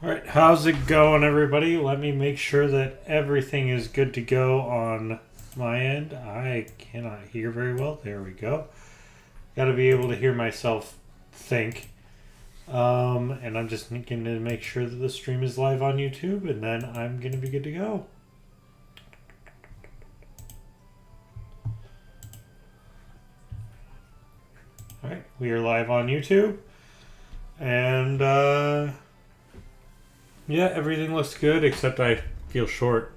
Alright, how's it going, everybody? Let me make sure that everything is good to go on my end. I cannot hear very well. There we go. Gotta be able to hear myself think. And I'm just going to make sure that the stream is live on YouTube, and then I'm going to be good to go. Alright, we are live on YouTube. And, yeah, everything looks good, except I feel short.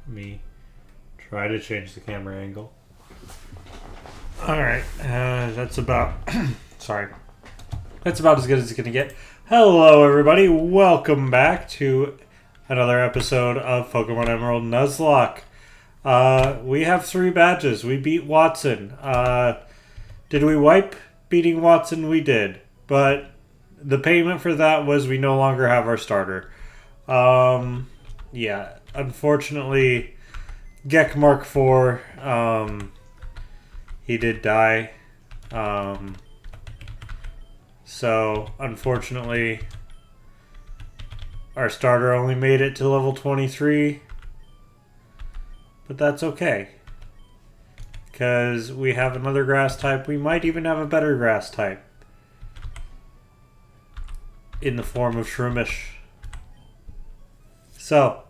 Let me try to change the camera angle. Alright, that's about... sorry. That's about as good as it's going to get. Hello, everybody. Welcome back to another episode of Pokemon Emerald Nuzlocke. We have 3 badges. We beat Wattson. Did we wipe beating Wattson? We did. But the payment for that was we no longer have our starter. Yeah. Unfortunately, Gek Mark IV, he did die. So, unfortunately, our starter only made it to level 23. But that's okay. Because we have another grass type. We might even have a better grass type. In the form of Shroomish. So,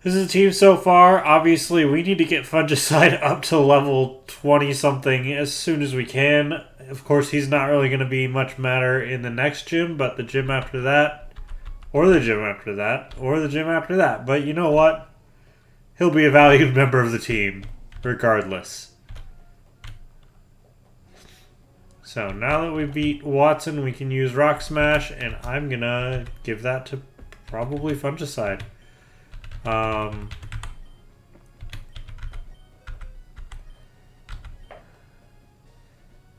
this is the team so far. Obviously, we need to get Fungicide up to level 20-something as soon as we can. Of course, he's not really going to be much matter in the next gym, but the gym after that, or the gym after that, or the gym after that. But you know what? He'll be a valued member of the team, regardless. So now that we beat Wattson, we can use Rock Smash, and I'm going to give that to probably Fungicide.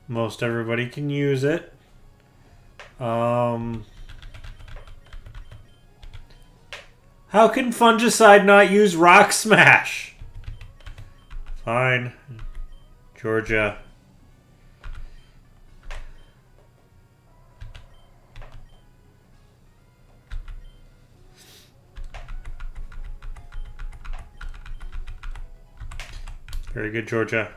Most everybody can use it. How can Fungicide not use Rock Smash? Fine. Georgia. Very good, Georgia.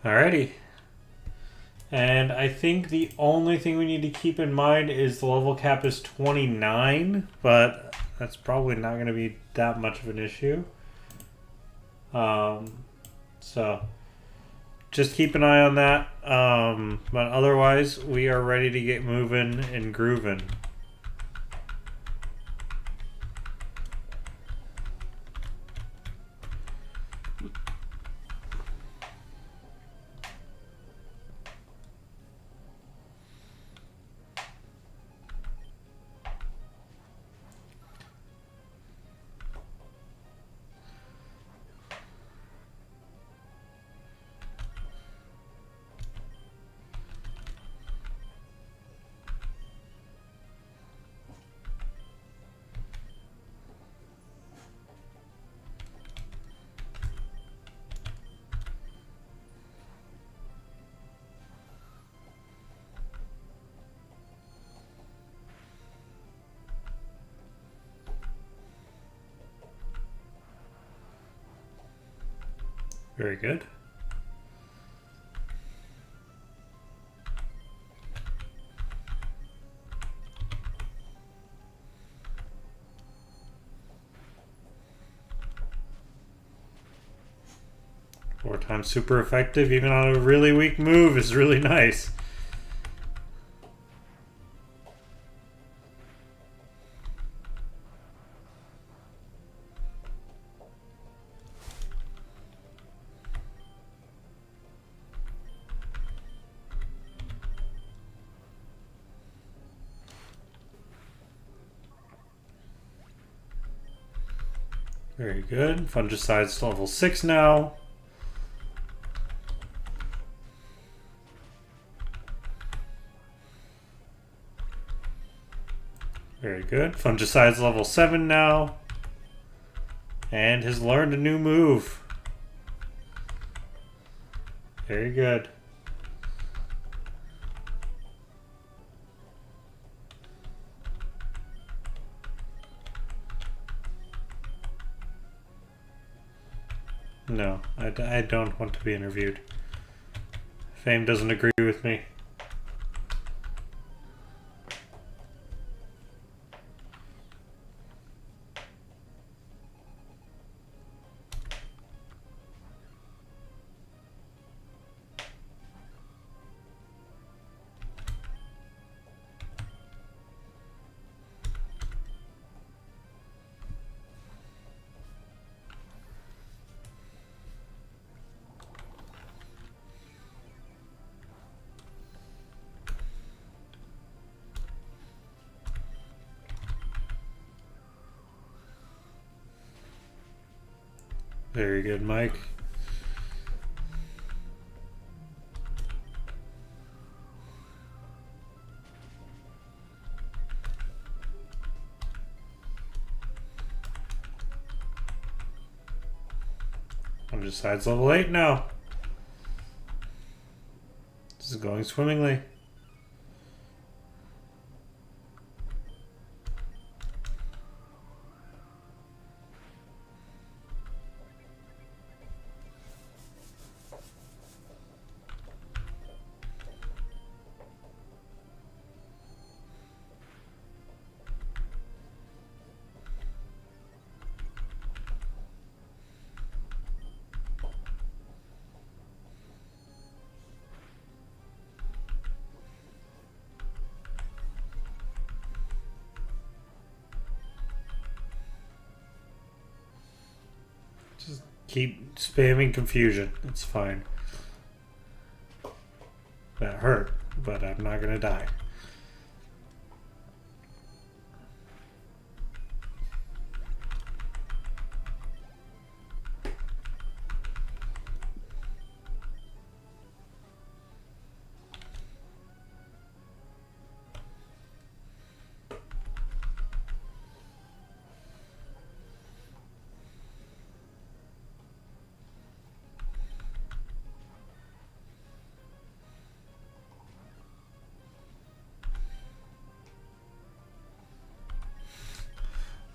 Alrighty. And I think the only thing we need to keep in mind is the level cap is 29, but that's probably not going to be that much of an issue. So just keep an eye on that. But otherwise, we are ready to get moving and grooving. Very good. Four times super effective, even on a really weak move, is really nice. Very good. Fungicide's level 6 now. Very good. Fungicide's level 7 now. And has learned a new move. Very good. I don't want to be interviewed. Fame doesn't agree with me. Very good, Mike. Side's level 8 now. This is going swimmingly. Just keep spamming confusion. It's fine. That hurt, but I'm not gonna die.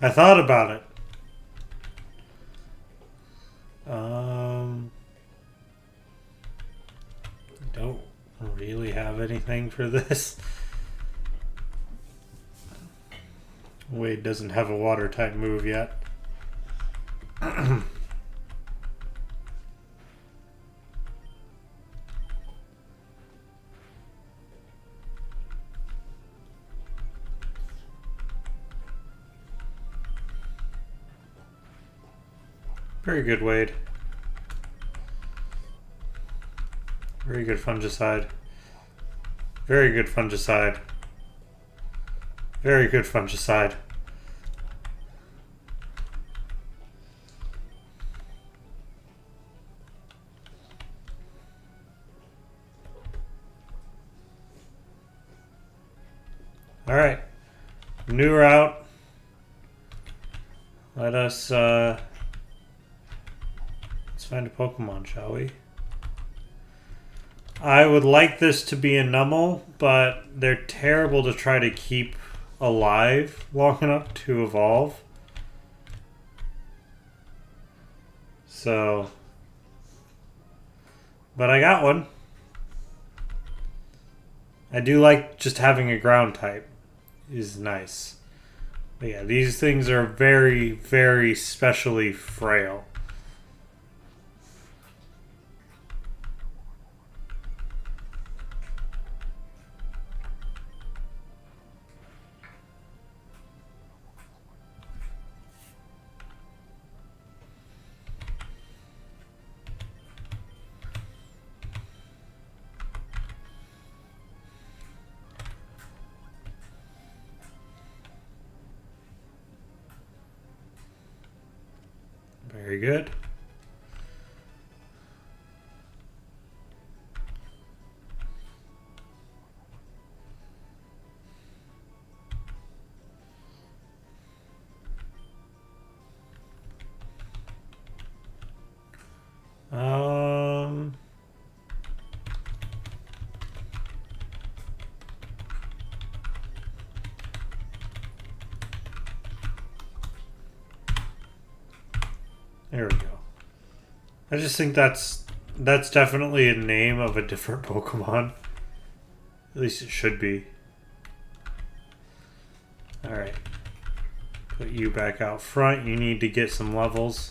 I thought about it. Don't really have anything for this. Wade doesn't have a water type move yet. Very good, Wade. Very good fungicide. Very good fungicide. Very good fungicide. All right. New route. Let us let's find a Pokemon, shall we? I would like this to be a Numel, but they're terrible to try to keep alive long enough to evolve. So, but I got one. I do like just having a ground type is nice. But yeah, these things are very, very specially frail. Very good. There we go. I just think that's definitely a name of a different Pokemon. At least it should be. Alright. Put you back out front. You need to get some levels.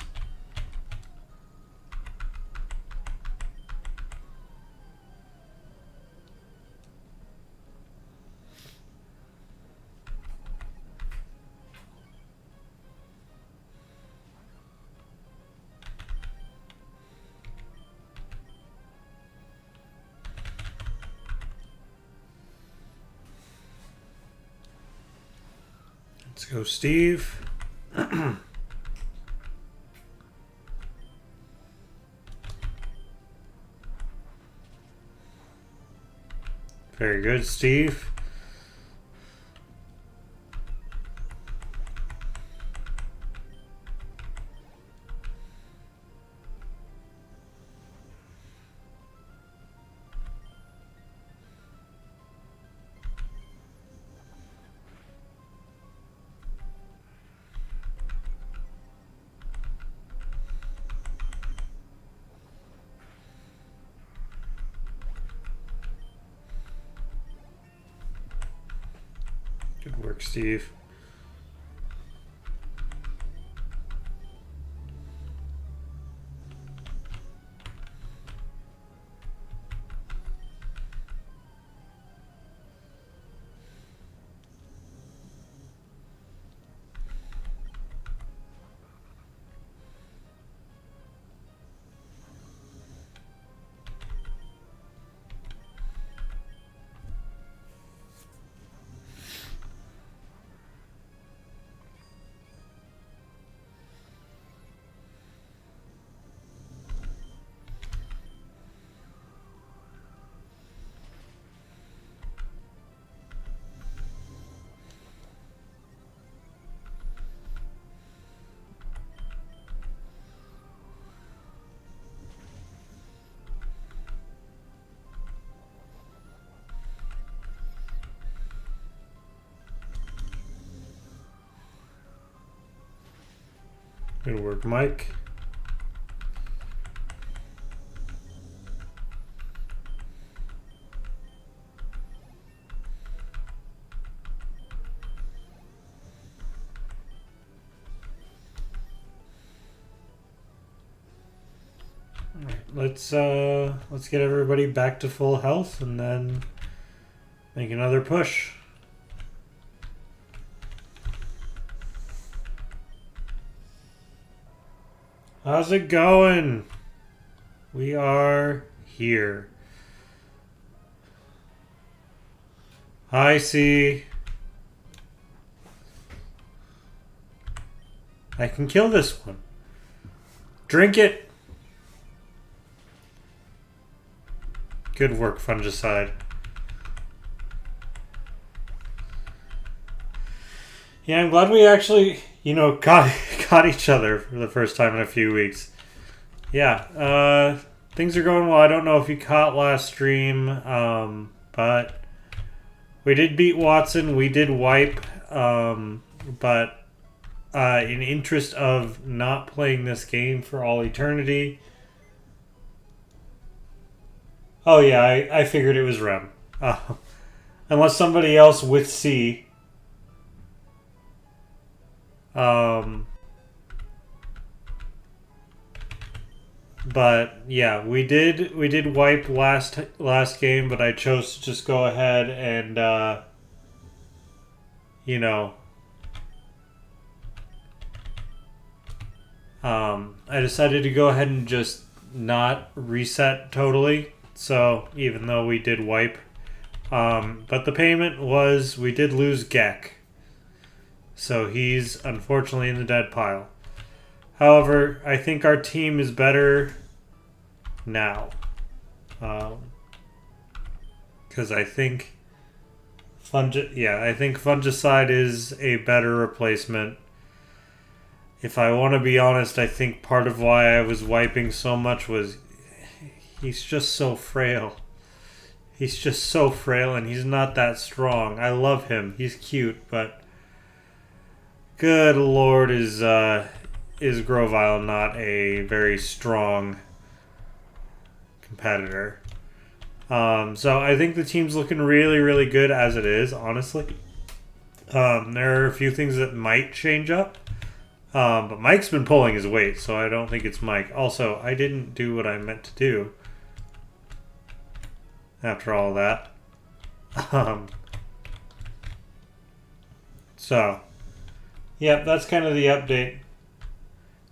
Let's go, Steve. Very good, Steve. Good work, Steve. Good work, Mike. All right, let's get everybody back to full health and then make another push. How's it going? We are here. Hi, C. I can kill this one. Drink it. Good work, Fungicide. Yeah, I'm glad we actually, caught each other for the first time in a few weeks. Yeah, things are going well. I don't know if you caught last stream, but we did beat Wattson. We did wipe, but in interest of not playing this game for all eternity. Oh yeah, I figured it was Rem. Unless somebody else with C. But yeah, we did wipe last game, but I chose to just go ahead and I decided to go ahead and just not reset totally. So even though we did wipe, but the payment was we did lose Gek. So he's unfortunately in the dead pile. However, I think our team is better now. Because I think Fungicide is a better replacement. If I want to be honest, I think part of why I was wiping so much was he's just so frail. He's just so frail and he's not that strong. I love him. He's cute, but good lord, is Grovyle not a very strong competitor. So I think the team's looking really, really good as it is, honestly. There are a few things that might change up. But Mike's been pulling his weight, so I don't think it's Mike. Also, I didn't do what I meant to do after all that. So, yep, that's kind of the update.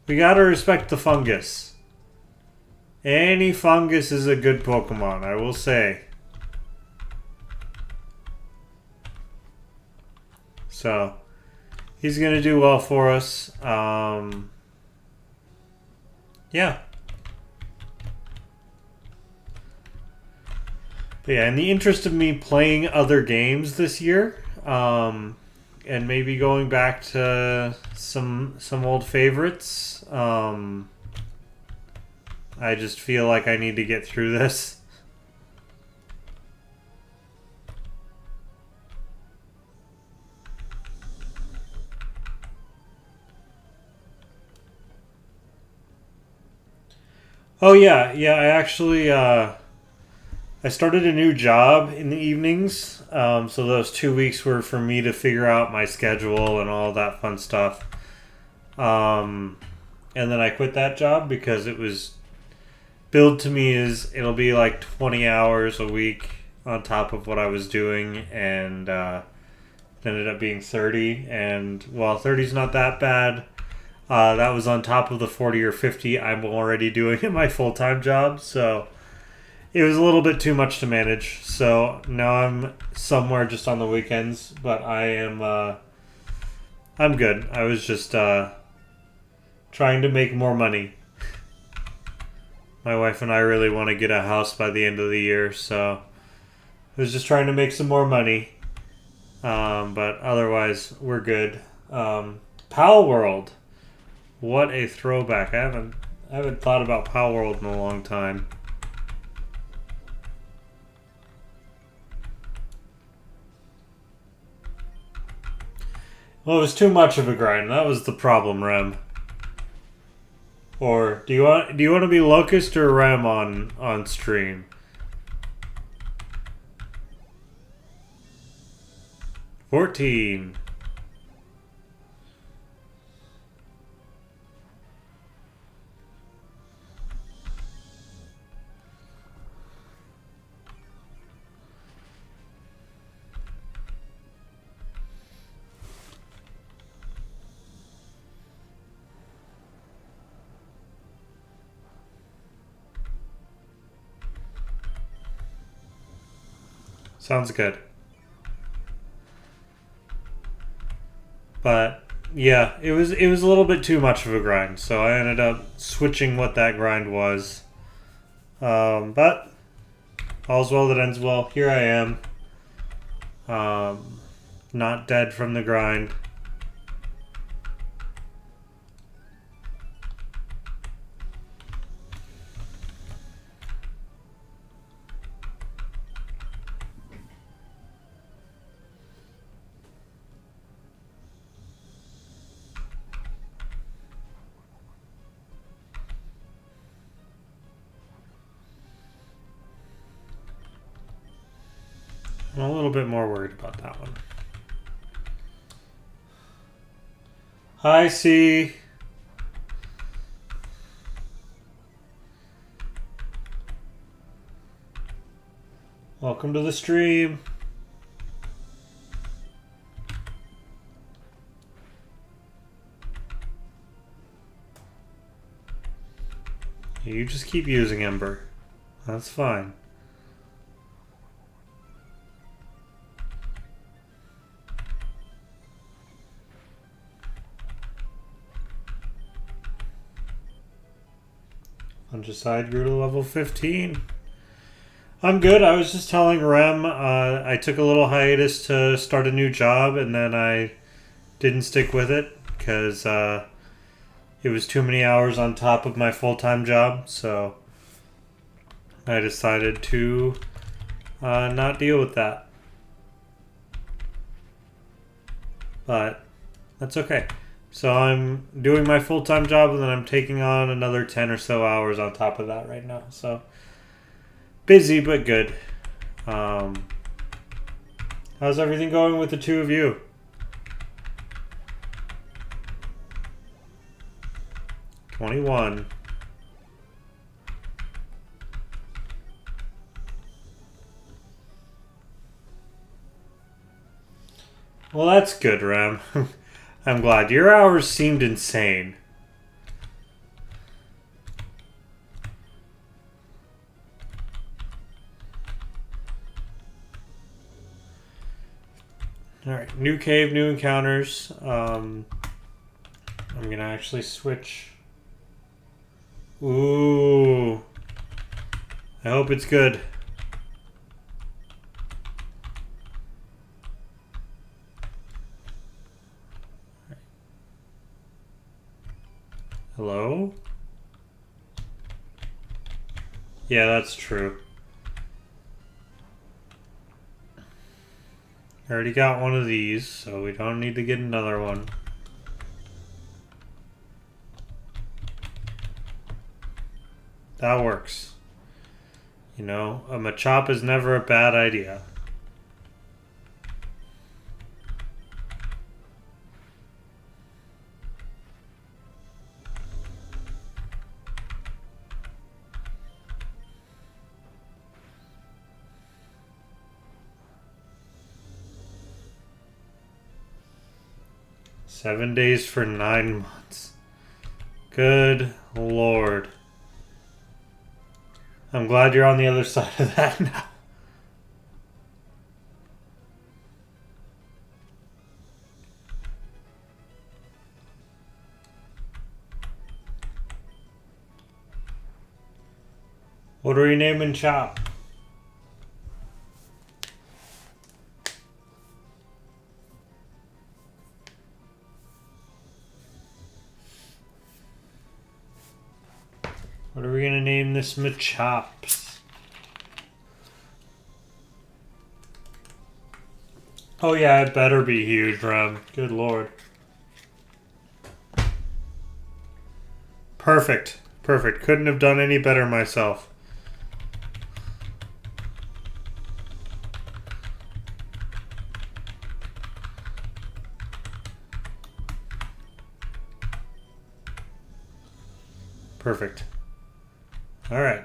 We gotta respect the fungus. Any fungus is a good Pokemon, I will say. So, he's going to do well for us. Yeah. But yeah, in the interest of me playing other games this year, and maybe going back to some old favorites, I just feel like I need to get through this. Oh yeah, I actually I started a new job in the evenings. So those 2 weeks were for me to figure out my schedule and all that fun stuff. And then I quit that job because it was billed to me as it'll be like 20 hours a week on top of what I was doing, and it ended up being 30. And while 30 is not that bad, that was on top of the 40 or 50 I'm already doing in my full-time job, so it was a little bit too much to manage. So now I'm somewhere just on the weekends, but I'm good. I was just trying to make more money. My wife and I really want to get a house by the end of the year, so I was just trying to make some more money. But otherwise, we're good. Pal World. What a throwback. I haven't thought about Pal World in a long time. Well, it was too much of a grind. That was the problem, Rem. Or do you want to be Locust or Rem on stream? 14. Sounds good. But yeah, it was a little bit too much of a grind, so I ended up switching what that grind was. But all's well that ends well. Here I am, not dead from the grind. I'm a little bit more worried about that one. Hi, C. Welcome to the stream. You just keep using Ember. That's fine. Fungicide grew to level 15. I'm good. I was just telling Rem I took a little hiatus to start a new job, and then I didn't stick with it because it was too many hours on top of my full-time job, so I decided to not deal with that. But that's okay. So I'm doing my full-time job, and then I'm taking on another 10 or so hours on top of that right now. So Busy, but good. How's everything going with the two of you? $21. Well, that's good, Rem. I'm glad. Your hours seemed insane. Alright, new cave, new encounters. I'm gonna actually switch. Ooh. I hope it's good. Hello? Yeah, that's true. I already got one of these, so we don't need to get another one. That works. You know, a machop is never a bad idea. $7 days for 9 months. Good Lord. I'm glad you're on the other side of that now. What are you naming Chop? What are we gonna name this Machops? Oh yeah, it better be huge, Rem. Good Lord. Perfect. Perfect. Couldn't have done any better myself. Perfect. Alright.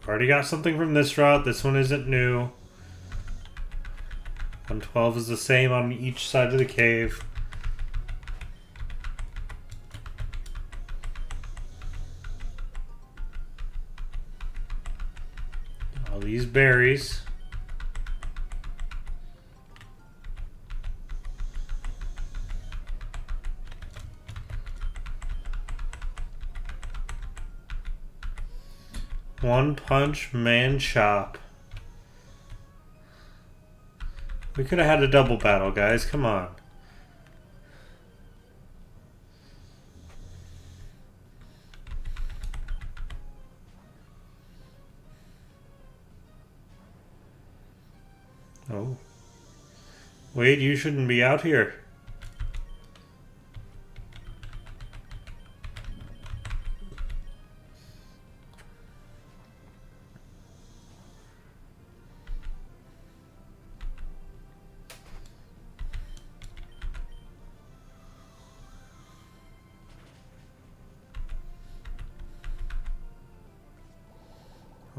Already got something from this route. This one isn't new. 112 is the same on each side of the cave. All these berries. One Punch Man Chop. We could have had a double battle, guys. Come on. Oh. Wait, you shouldn't be out here.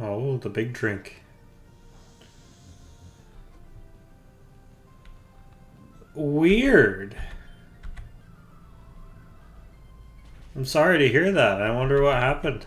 Oh, the big drink. Weird. I'm sorry to hear that. I wonder what happened.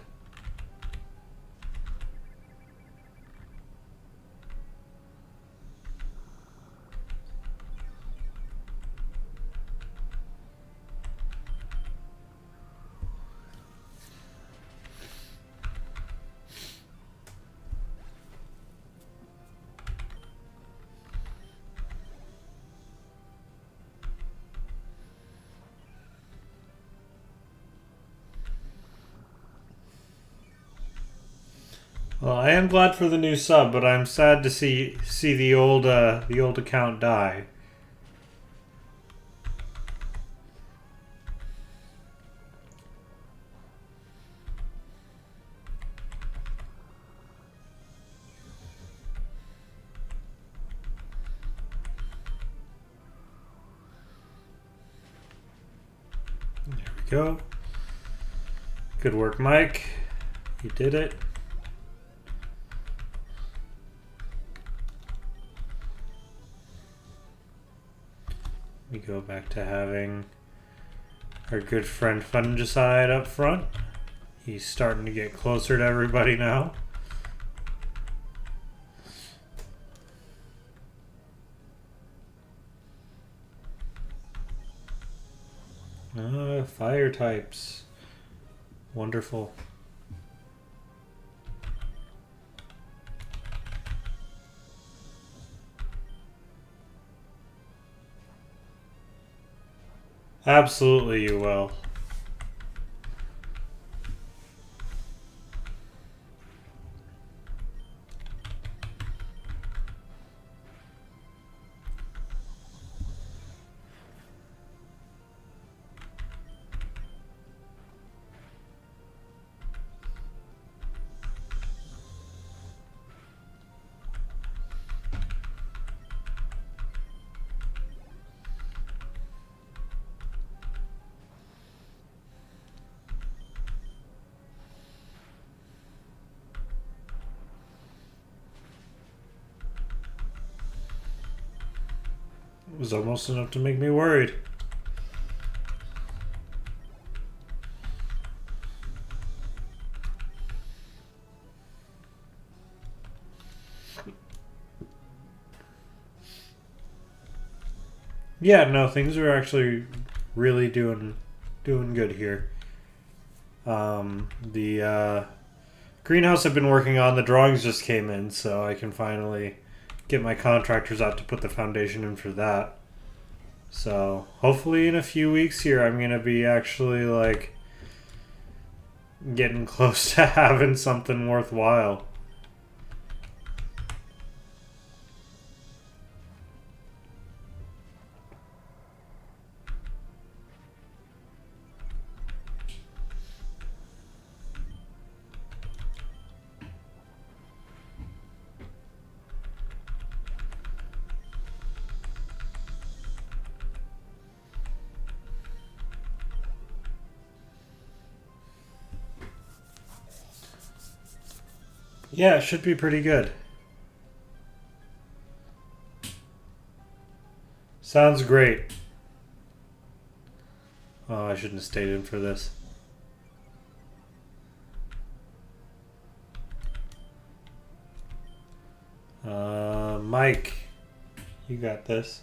Well, I am glad for the new sub, but I'm sad to see the old account die. we go. Good work, Mike. You did it. We go back to having our good friend Fungicide up front. He's starting to get closer to everybody now. Fire types. Wonderful. Absolutely you will. It was almost enough to make me worried. Yeah, no, things are actually really doing good here. The greenhouse I've been working on, the drawings just came in, so I can finally get my contractors out to put the foundation in for that. So hopefully in a few weeks here I'm gonna be actually like getting close to having something worthwhile. Yeah, it should be pretty good. Sounds great. Oh, I shouldn't have stayed in for this. Mike, you got this.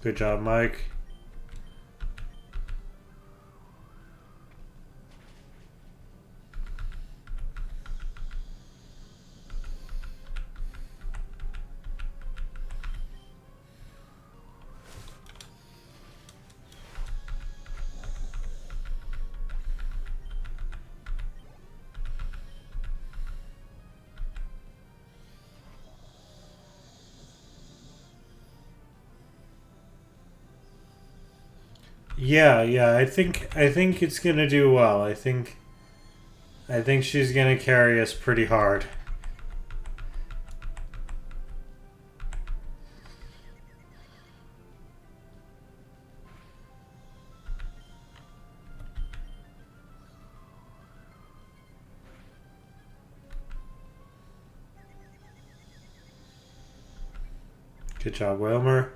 Good job, Mike. Yeah. I think it's gonna do well. I think she's gonna carry us pretty hard. Good job, Wilmer.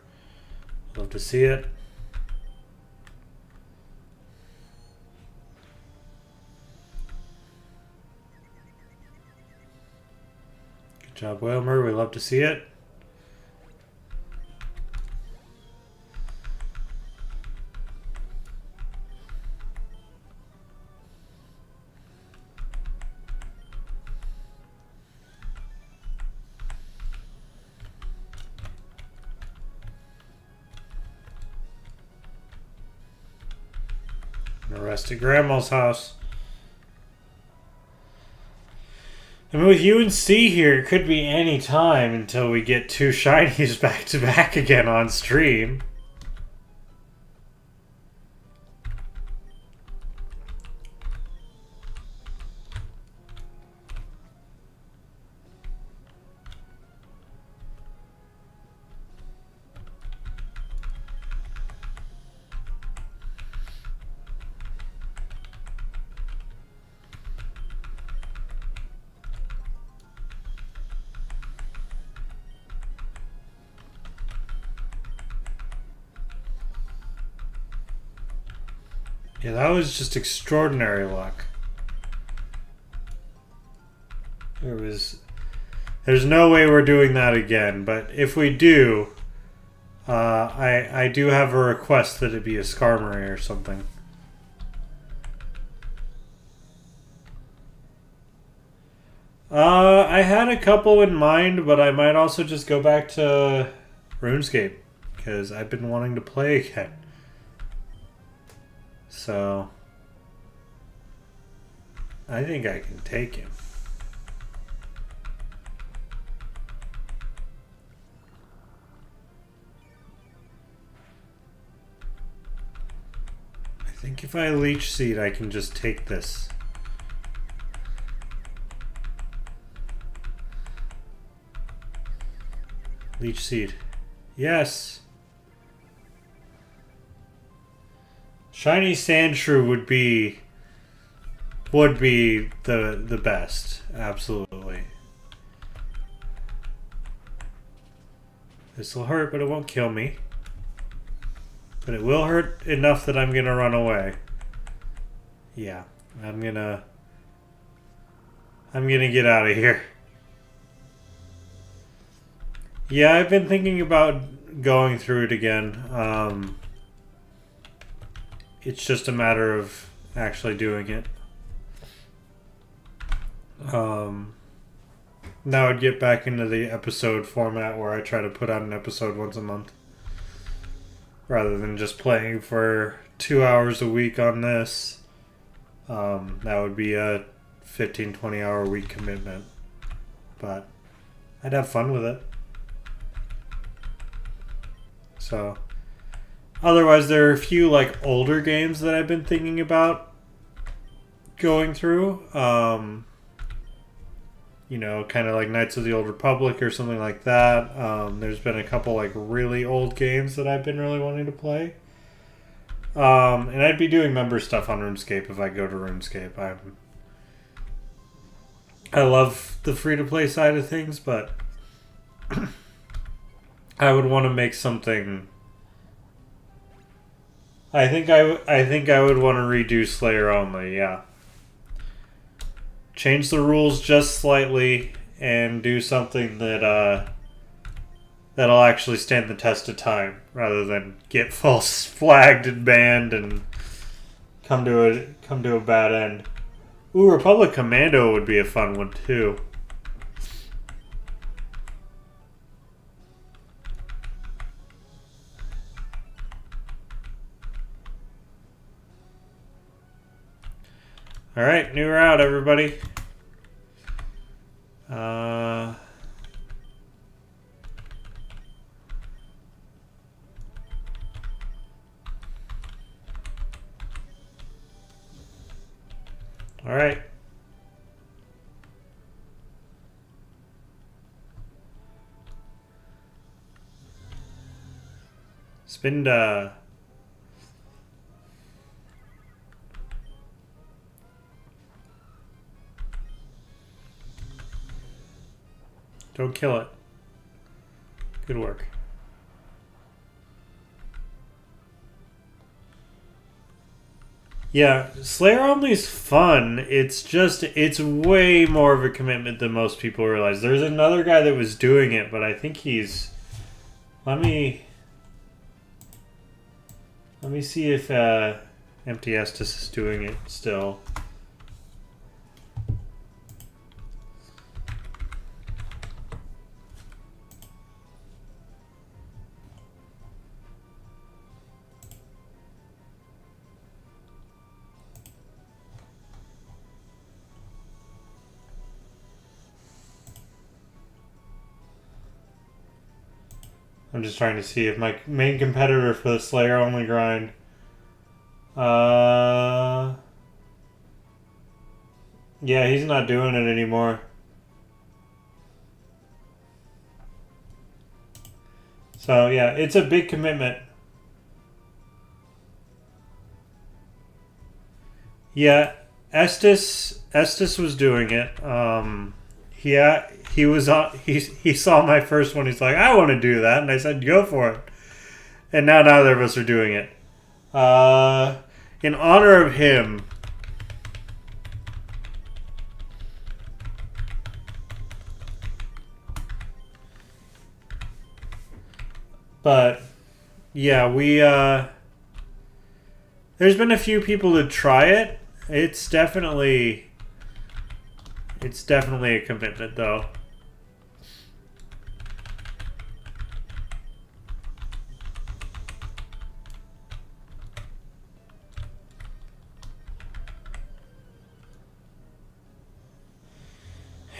Love to see it. Good job, Wilmer. We love to see it. And the rest at Grandma's house. I mean, with UNC here, it could be any time until we get two shinies back to back again on stream. Yeah, that was just extraordinary luck. There's no way we're doing that again, but if we do, I do have a request that it be a Skarmory or something. I had a couple in mind, but I might also just go back to RuneScape, because I've been wanting to play again. So, I think I can take him. I think if I Leech Seed, I can just take this. Leech Seed. Yes! Shiny Sandshrew would be the best. Absolutely. This will hurt, but it won't kill me. But it will hurt enough that I'm gonna run away. Yeah, I'm gonna get out of here. Yeah, I've been thinking about going through it again. It's just a matter of actually doing it. Now I'd get back into the episode format where I try to put out an episode once a month. Rather than just playing for 2 hours a week on this. That would be a 15-20 hour a week commitment. But I'd have fun with it. So, otherwise there are a few like older games that I've been thinking about going through. You know, kind of like Knights of the Old Republic or something like that. There's been a couple like really old games that I've been really wanting to play. And I'd be doing member stuff on RuneScape if I go to RuneScape. I love the free-to-play side of things, but I would want to make something. I think I would want to redo Slayer only. Yeah. Change the rules just slightly and do something that that'll actually stand the test of time, rather than get false flagged and banned and come to a bad end. Ooh, Republic Commando would be a fun one too. All right, new route, everybody. All right. Spinda. Don't kill it. Good work. Yeah, Slayer Only's fun. It's just, it's way more of a commitment than most people realize. There's another guy that was doing it, but I think he's... Let me see if Empty Estus is doing it still. I'm just trying to see if my main competitor for the Slayer only grind. Yeah, he's not doing it anymore. So yeah, it's a big commitment. Yeah, Estus was doing it. He saw my first one. He's like, I want to do that, and I said, go for it. And now neither of us are doing it. in honor of him. But yeah, there's been a few people to try it. It's definitely a commitment, though.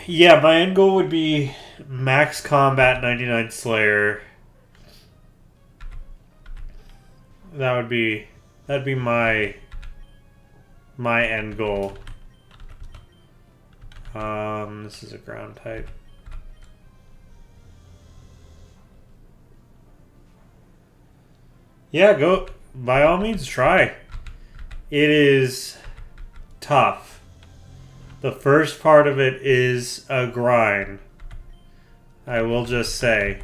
Yeah, my end goal would be max combat 99 Slayer. That'd be my end goal. This is a ground type. Yeah, go. By all means, try. It is tough. The first part of it is a grind. I will just say.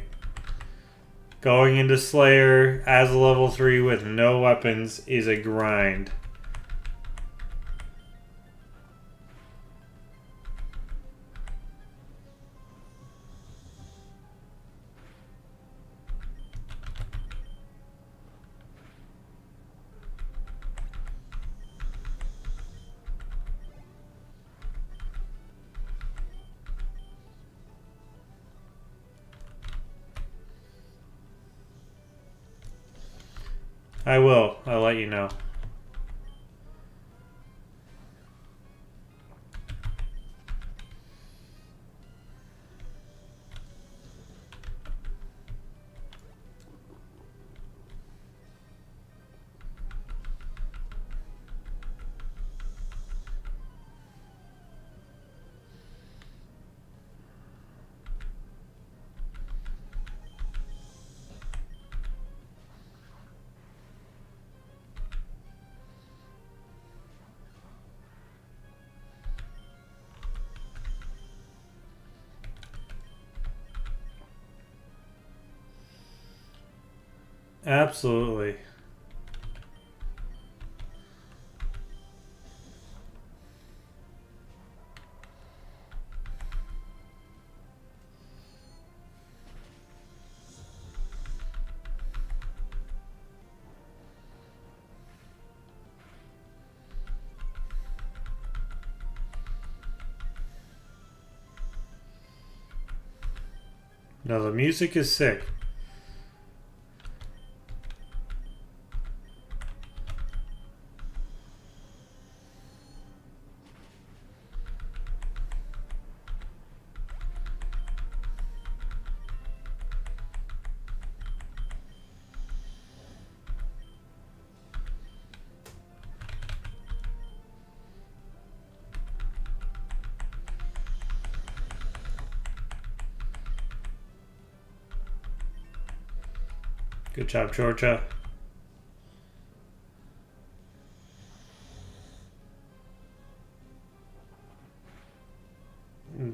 Going into Slayer as a level 3 with no weapons is a grind. I will. I'll let you know. Absolutely. No, the music is sick. Good job, Georgia.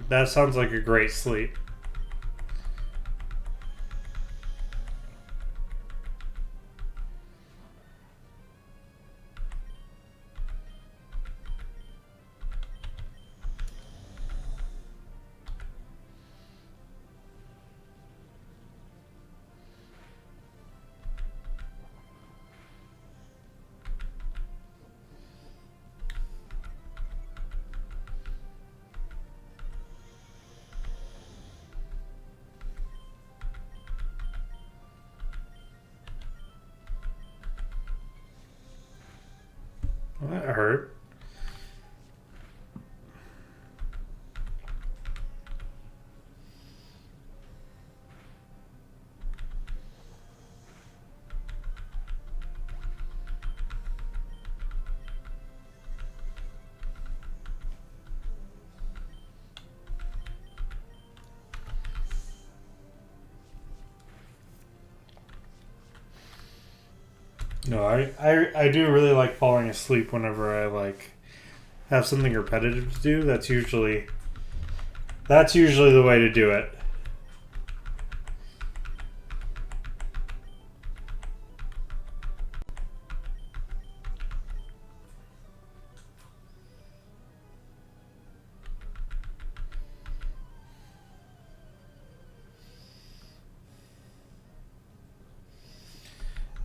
That sounds like a great sleep. Well, that hurt. No, I do really like falling asleep whenever I have something repetitive to do. That's usually the way to do it.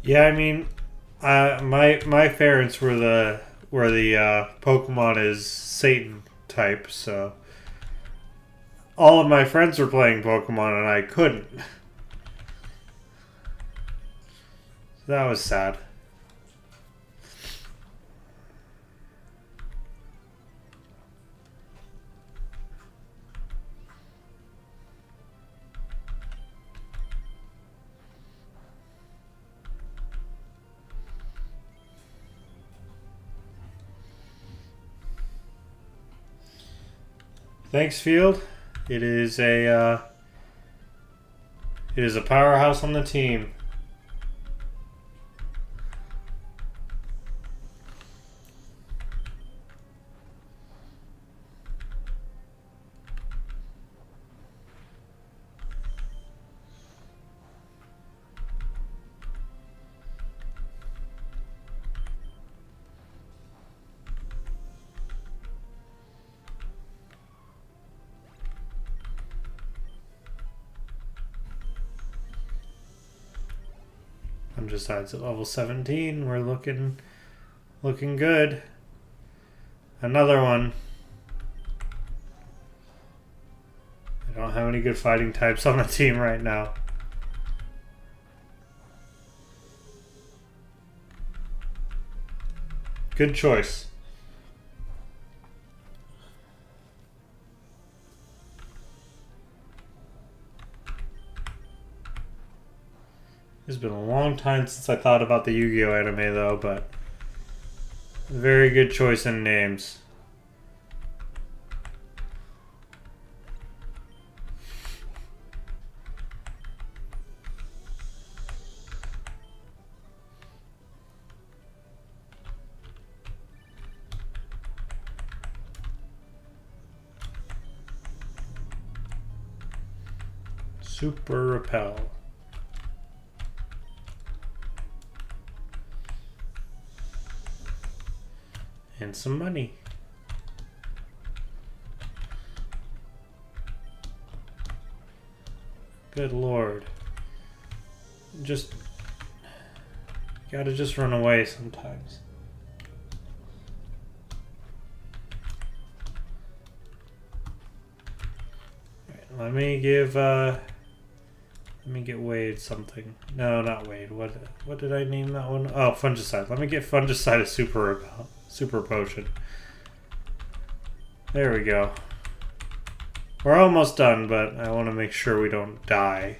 Yeah, I mean, my parents were the Pokemon is Satan type, so all of my friends were playing Pokemon and I couldn't. That was sad. Thanks, Field. It is a powerhouse on the team. Fungicide's at level 17. We're looking good. Another one. I don't have any good fighting types on the team right now. Good choice. It's been a long time since I thought about the Yu-Gi-Oh anime though, but very good choice in names. Super Repel. And some money. Good lord. Gotta just run away sometimes. Right, let me get Wade something. No, not Wade. What did I name that one? Oh, Fungicide. Let me get Fungicide a super potion. There we go. We're almost done, but I want to make sure we don't die.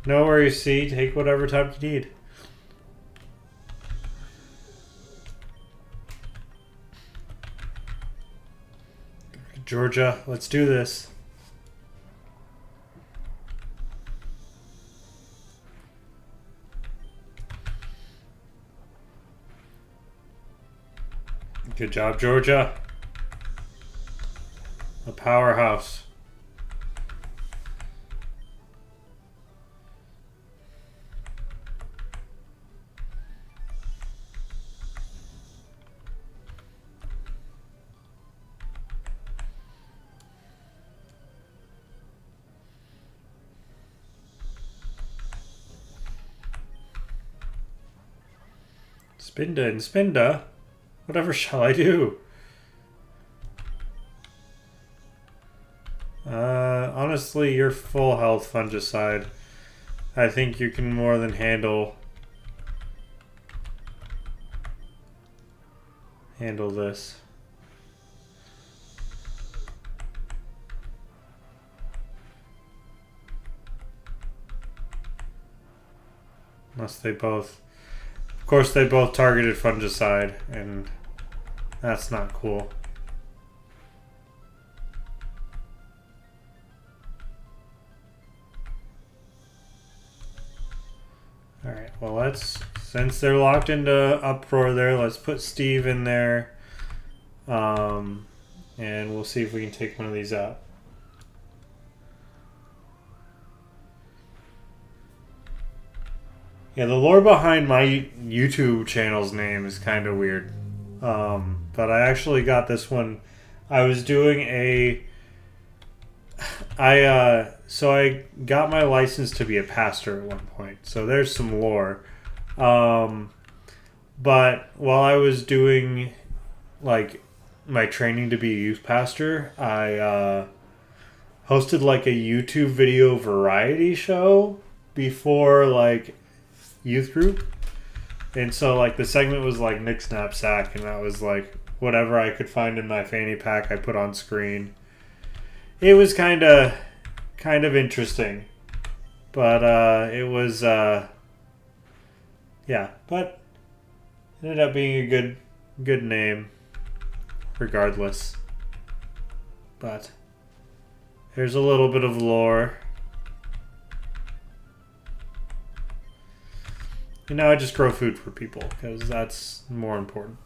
No worries, C. Take whatever time you need. Georgia, let's do this. Good job, Georgia. A powerhouse. Spinda and Spinda? Whatever shall I do? Honestly, you're full health, Fungicide. I think you can more than handle this. Unless they both... Of course, they both targeted Fungicide, and that's not cool. Alright, well since they're locked into Uproar there, let's put Steve in there. And we'll see if we can take one of these out. Yeah, the lore behind my YouTube channel's name is kind of weird. But I actually got this one. I was doing so I got my license to be a pastor at one point. So there's some lore. But while I was doing like my training to be a youth pastor, I hosted like a YouTube video variety show before like youth group. And so like the segment was like Nick's Knapsack, and that was like whatever I could find in my fanny pack I put on screen. It was kind of interesting. But it was yeah, but it ended up being a good name regardless. But there's a little bit of lore. And now I just grow food for people because that's more important.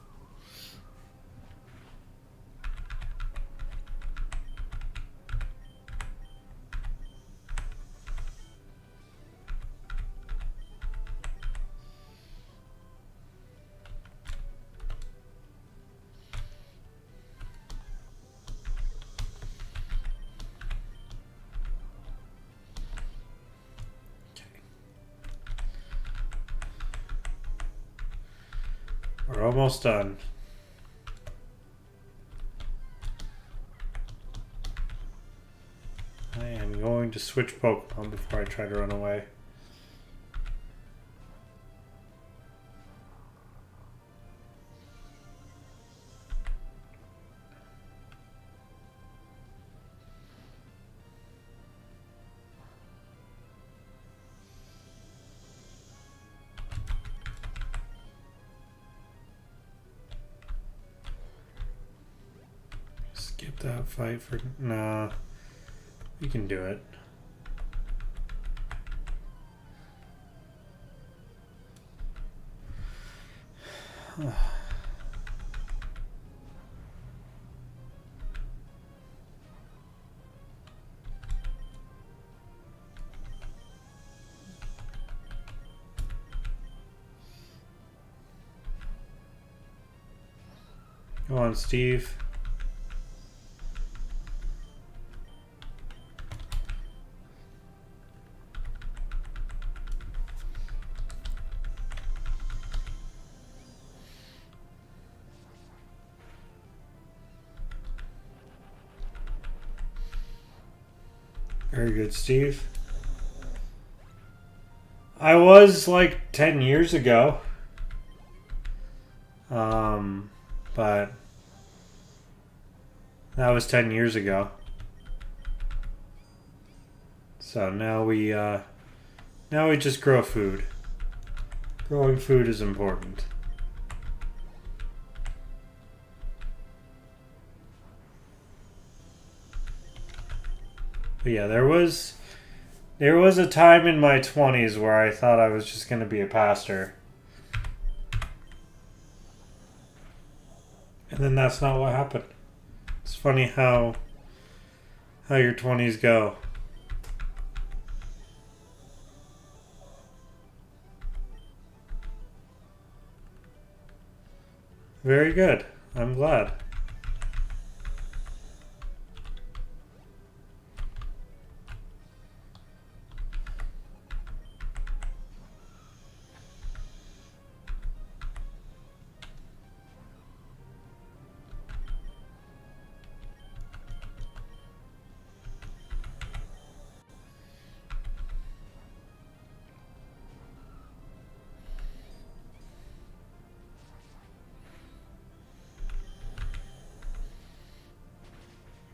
We're almost done. I am going to switch Pokemon before I try to run away. Skip that fight for... Nah. We can do it. Go on, Steve. Very good, Steve. I was like 10 years ago. But that was 10 years ago. So now we just grow food. Growing food is important. But yeah, there was a time in my 20s where I thought I was just going to be a pastor. And then that's not what happened. It's funny how your 20s go. Very good. I'm glad.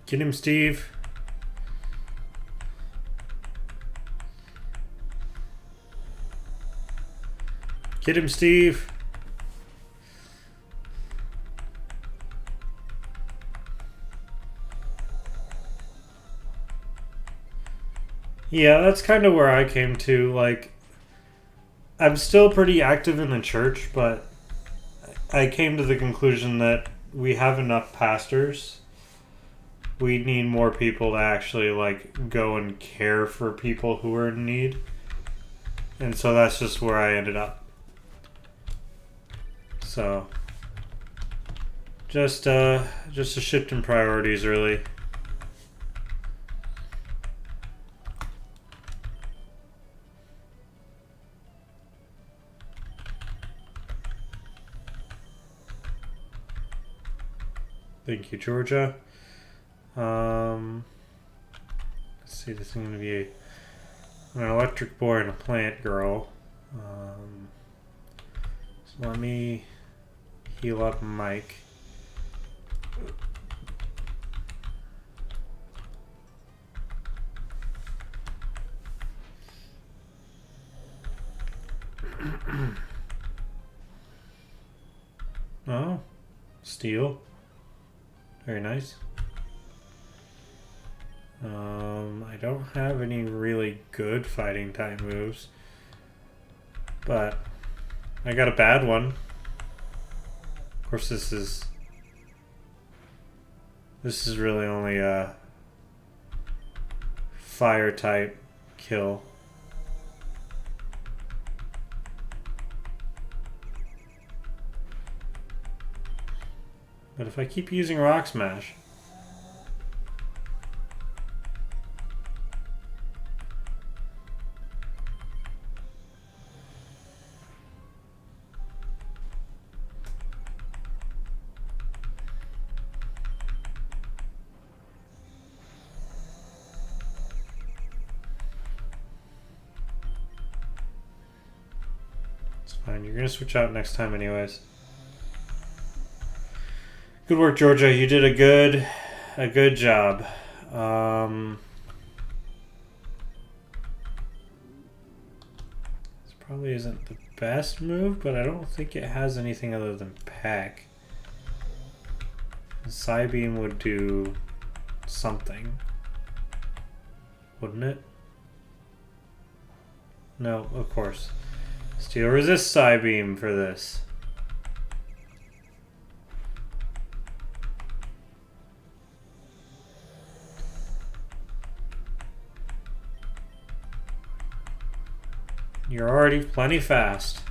Get him, Steve. Get him, Steve. Yeah, that's kind of where I came to. Like, I'm still pretty active in the church, but I came to the conclusion that we have enough pastors. We need more people to actually like go and care for people who are in need. And so that's just where I ended up. So Just a shift in priorities, really. Thank you, Georgia. Let's see, this is going to be an electric boy and a plant girl. So let me heal up Mike. Oh, steel. Very nice. I don't have any really good fighting type moves, but I got a bad one. Of course, this is really only a fire type kill. But if I keep using Rock Smash, it's fine. You're gonna switch out next time anyways. Good work, Georgia. You did a good job. This probably isn't the best move, but I don't think it has anything other than Peck. Psybeam would do something, wouldn't it? No, of course. Steel resist Psybeam for this. You're already plenty fast.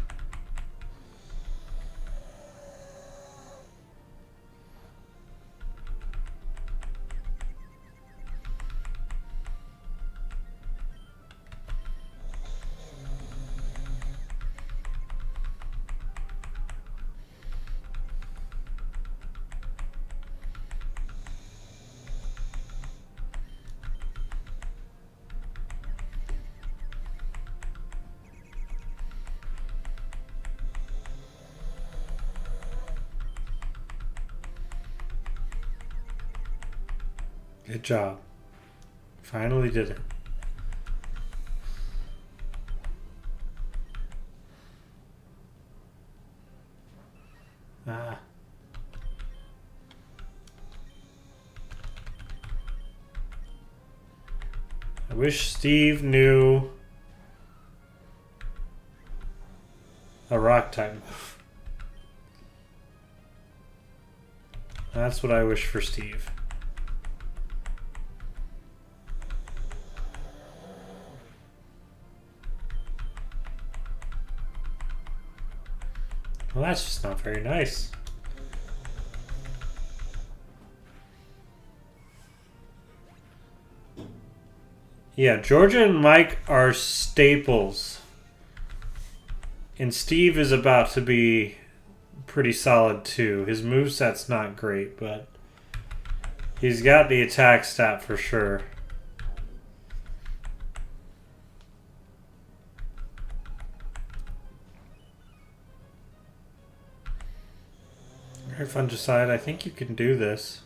Good job. Finally did it. Ah. I wish Steve knew a rock type move. That's what I wish for Steve. Well, that's just not very nice. Yeah, Georgia and Mike are staples. And Steve is about to be pretty solid too. His moveset's not great, but he's got the attack stat for sure. Alright, Fungicide, I think you can do this.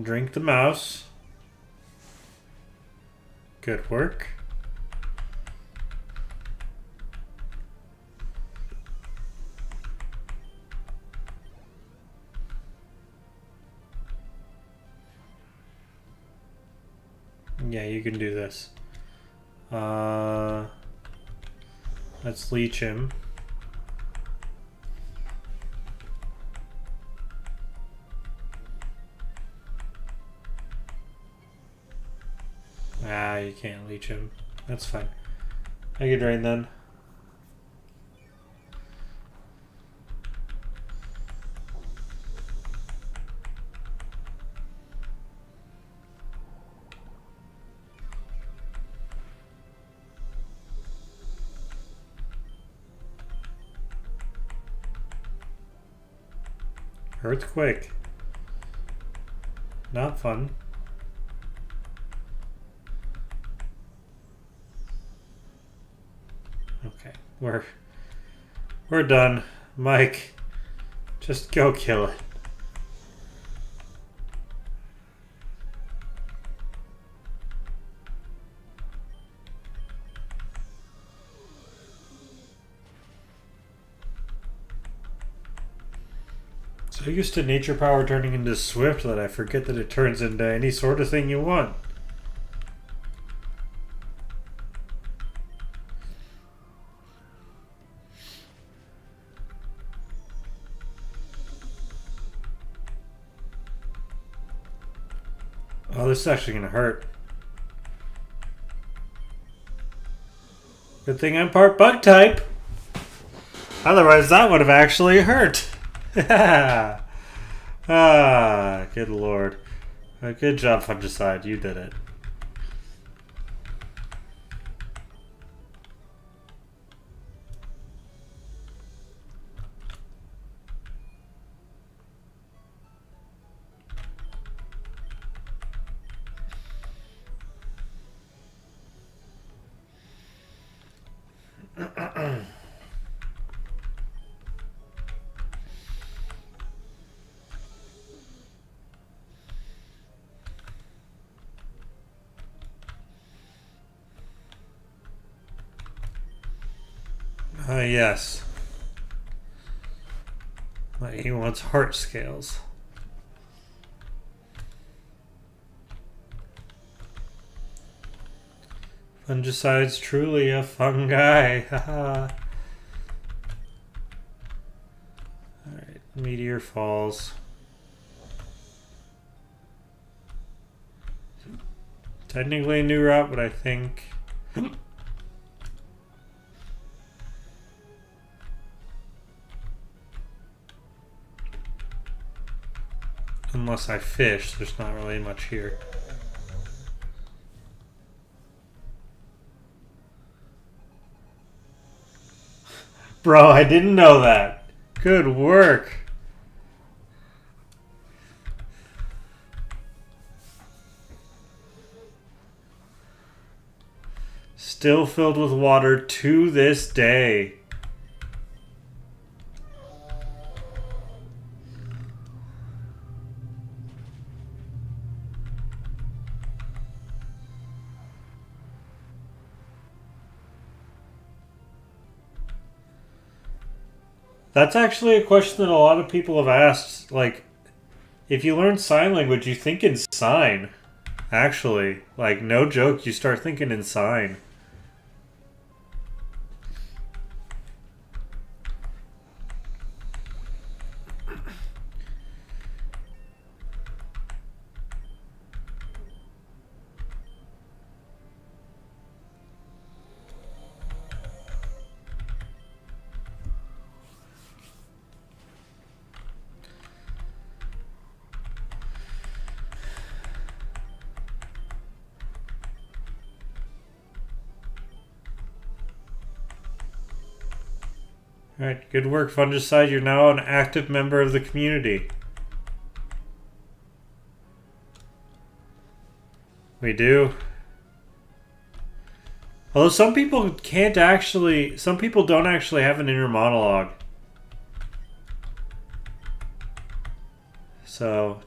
Drink the mouse. Good work. Yeah, you can do this. Let's leech him. Ah, you can't leech him. That's fine. I can drain then. Earthquake. Not fun. Okay, we're done. Mike, just go kill it. So used to nature power turning into Swift that I forget that it turns into any sort of thing you want. Oh, this is actually going to hurt. Good thing I'm part bug type. Otherwise, that would have actually hurt. Ah, good lord. Good job, Fungicide. You did it. Yes. He wants heart scales. Fungicide's truly a fungi. Haha. Alright, meteor falls. Technically a new route, but I think... Unless I fish, there's not really much here. Bro, I didn't know that. Good work. Still filled with water to this day. That's actually a question that a lot of people have asked. Like, if you learn sign language, you think in sign. Actually, like, no joke, you start thinking in sign. Alright, good work, Fungicide. You're now an active member of the community. We do. Although some people can't actually... Some people don't actually have an inner monologue. So,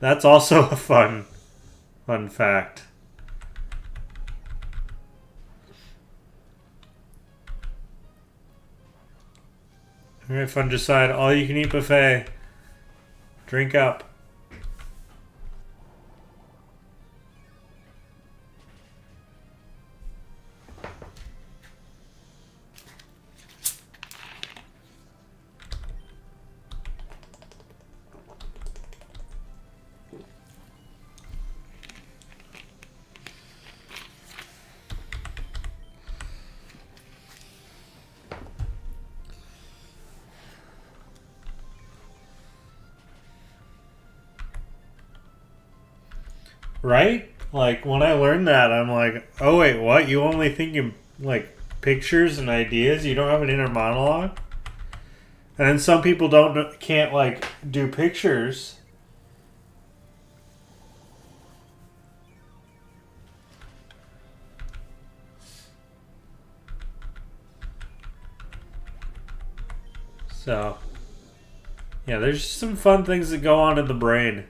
that's also a fun fact. Alright, Fungicide, all you can eat buffet. Drink up. Right? Like, when I learned that, I'm like, oh wait, what? You only think in, like, pictures and ideas? You don't have an inner monologue? And then some people can't like do pictures. So, yeah, there's some fun things that go on in the brain.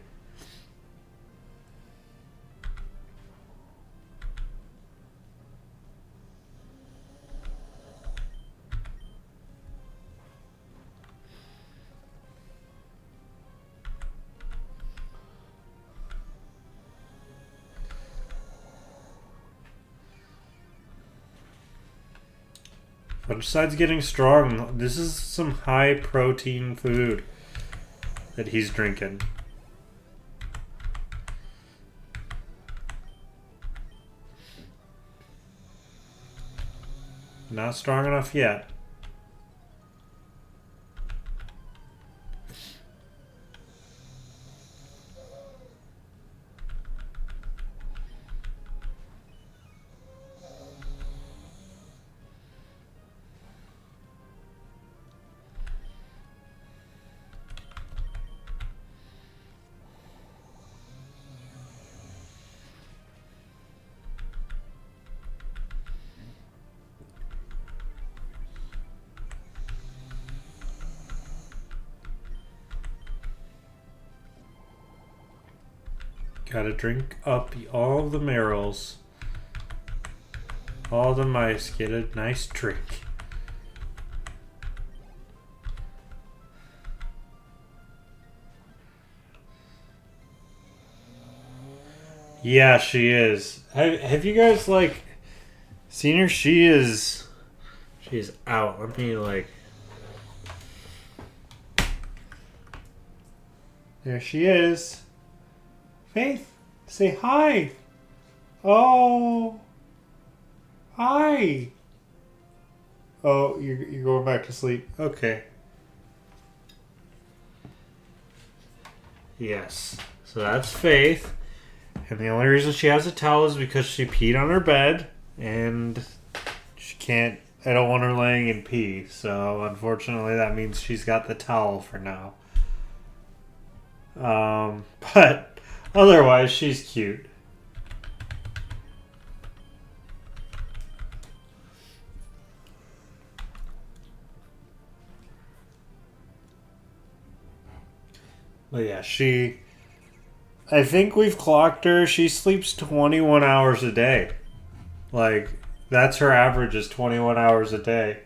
But besides getting strong, this is some high protein food that he's drinking. Not strong enough yet. Gotta drink up all the marrows. All the mice get a nice drink. Yeah, she is. Have you guys like seen her? She's out. Let me like. There she is. Faith, say hi. Oh, hi. Oh, you're going back to sleep. Okay. Yes. So that's Faith. And the only reason she has a towel is because she peed on her bed. And she can't... I don't want her laying in pee. So, unfortunately, that means she's got the towel for now. But... Otherwise, she's cute. But yeah, I think we've clocked her. She sleeps 21 hours a day. Like, that's her average is 21 hours a day.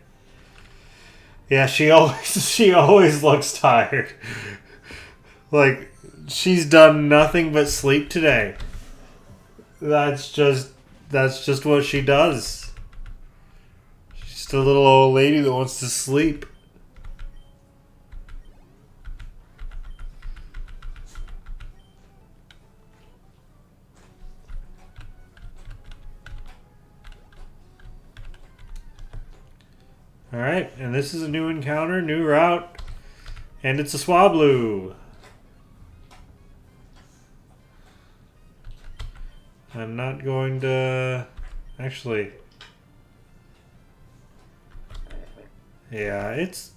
Yeah, she always looks tired. Like... She's done nothing but sleep today. That's just what she does. She's just a little old lady that wants to sleep. Alright, and this is a new encounter, new route, and it's a Swablu. I'm not going to... Actually... Yeah, it's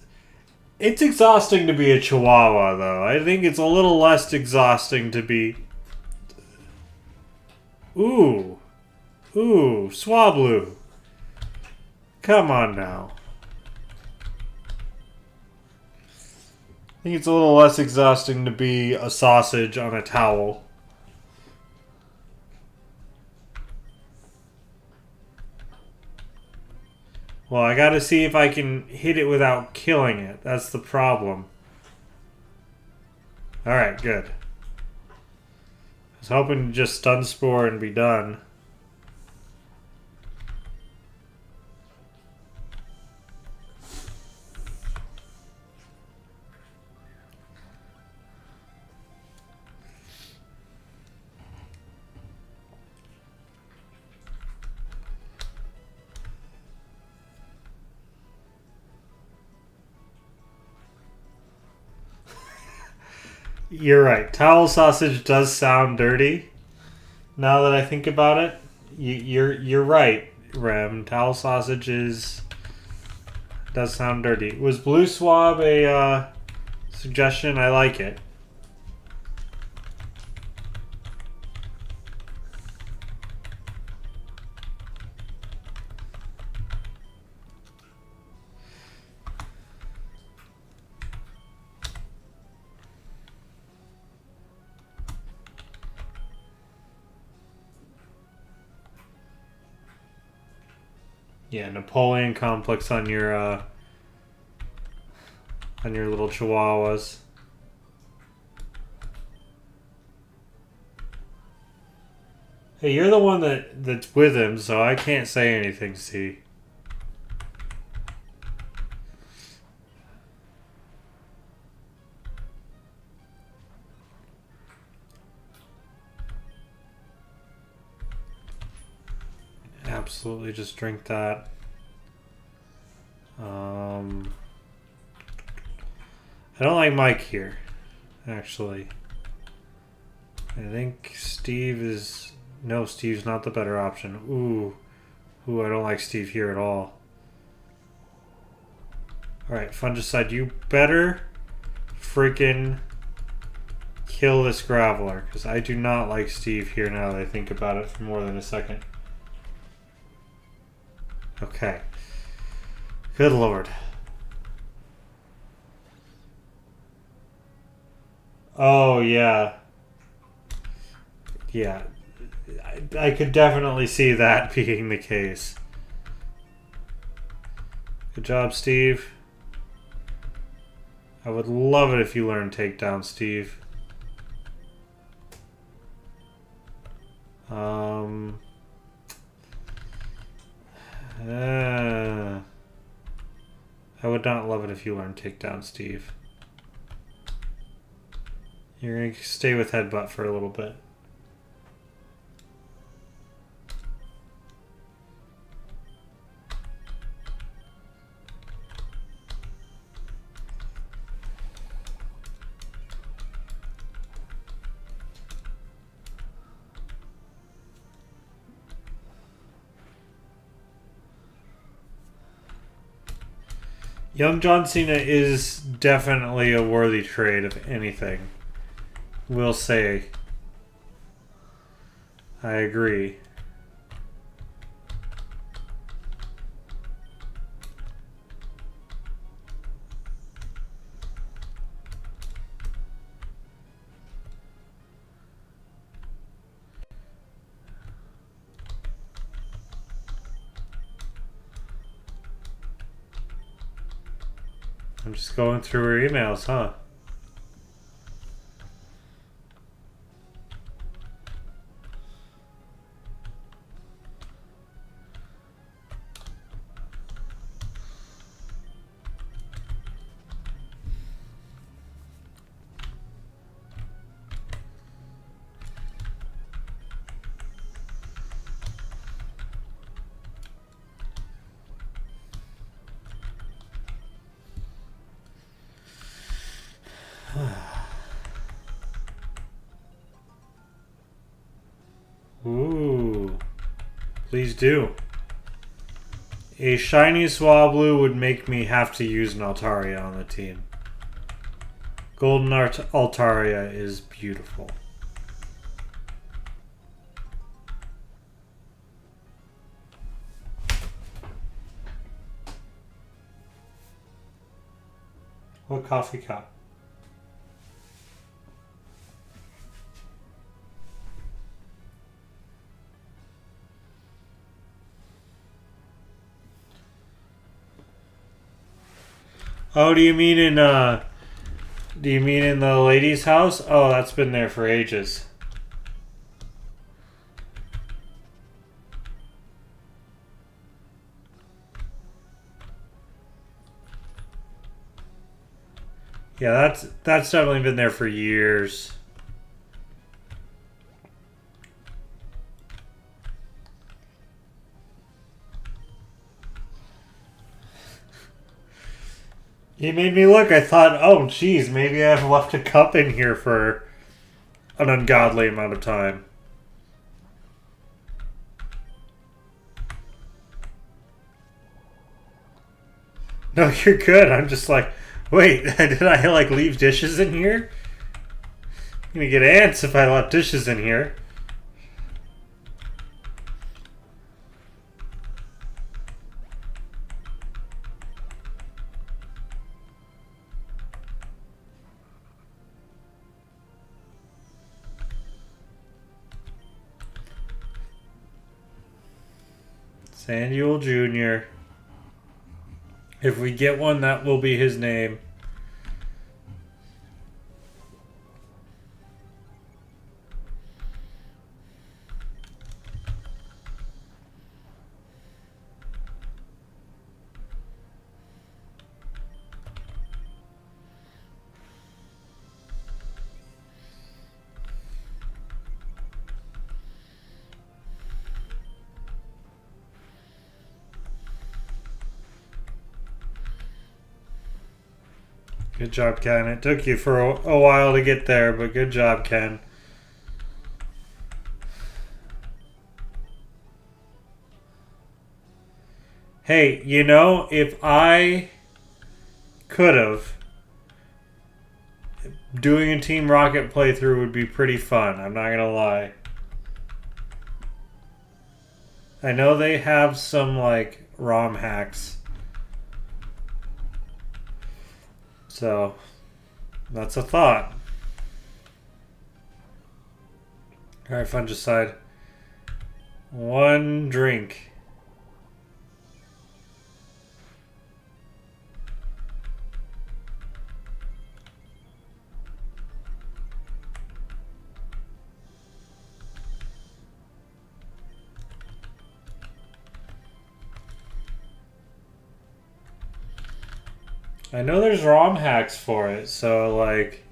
exhausting to be a Chihuahua, though. I think it's a little less exhausting to be... Ooh. Ooh, Swablu. Come on now. I think it's a little less exhausting to be a sausage on a towel. Well, I gotta see if I can hit it without killing it. That's the problem. Alright, good. I was hoping to just stun spore and be done. You're right. Towel sausage does sound dirty. Now that I think about it, you're right, Rem. Towel sausage is Does sound dirty. Was blue swab a suggestion? I like it. Yeah, Napoleon complex on your little chihuahuas. Hey, you're the one that's with him, so I can't say anything, see. Absolutely just drink that. I don't like Mike here, actually. I think Steve is... No, Steve's not the better option. Ooh, I don't like Steve here at all. Alright, Fungicide, you better freaking kill this Graveler, because I do not like Steve here now that I think about it for more than a second. Okay. Good lord. Oh, yeah. Yeah. I could definitely see that being the case. Good job, Steve. I would love it if you learned takedown, Steve. I would not love it if you learned takedown, Steve. You're going to stay with headbutt for a little bit. Young John Cena is definitely a worthy trade of anything. Will say. I agree. I'm just going through her emails, huh? Ooh. Please do. A shiny Swablu would make me have to use an Altaria on the team. Golden Altaria is beautiful. What coffee cup? Oh, do you mean in the lady's house? Oh, that's been there for ages. Yeah, that's definitely been there for years. You made me look. I thought, oh, geez, maybe I've left a cup in here for an ungodly amount of time. No, you're good. I'm just like, wait, did I like leave dishes in here? I'm gonna get ants if I left dishes in here. Samuel Jr. If we get one, that will be his name. Good job, Ken. It took you for a while to get there, but good job, Ken. Hey, you know, if I could have, doing a Team Rocket playthrough would be pretty fun. I'm not gonna lie. I know they have some, like, ROM hacks. So, that's a thought. Alright, fungicide. One drink. I know there's ROM hacks for it, so, like,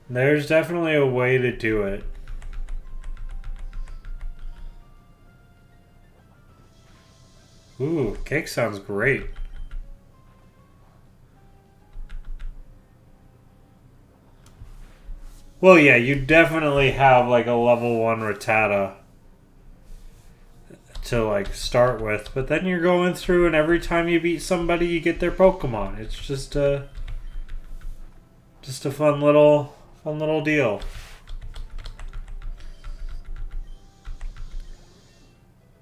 there's definitely a way to do it. Ooh, cake sounds great. Well, yeah, you definitely have, like, a level 1 Rattata to, like, start with, but then you're going through and every time you beat somebody you get their Pokemon. It's just a fun little deal.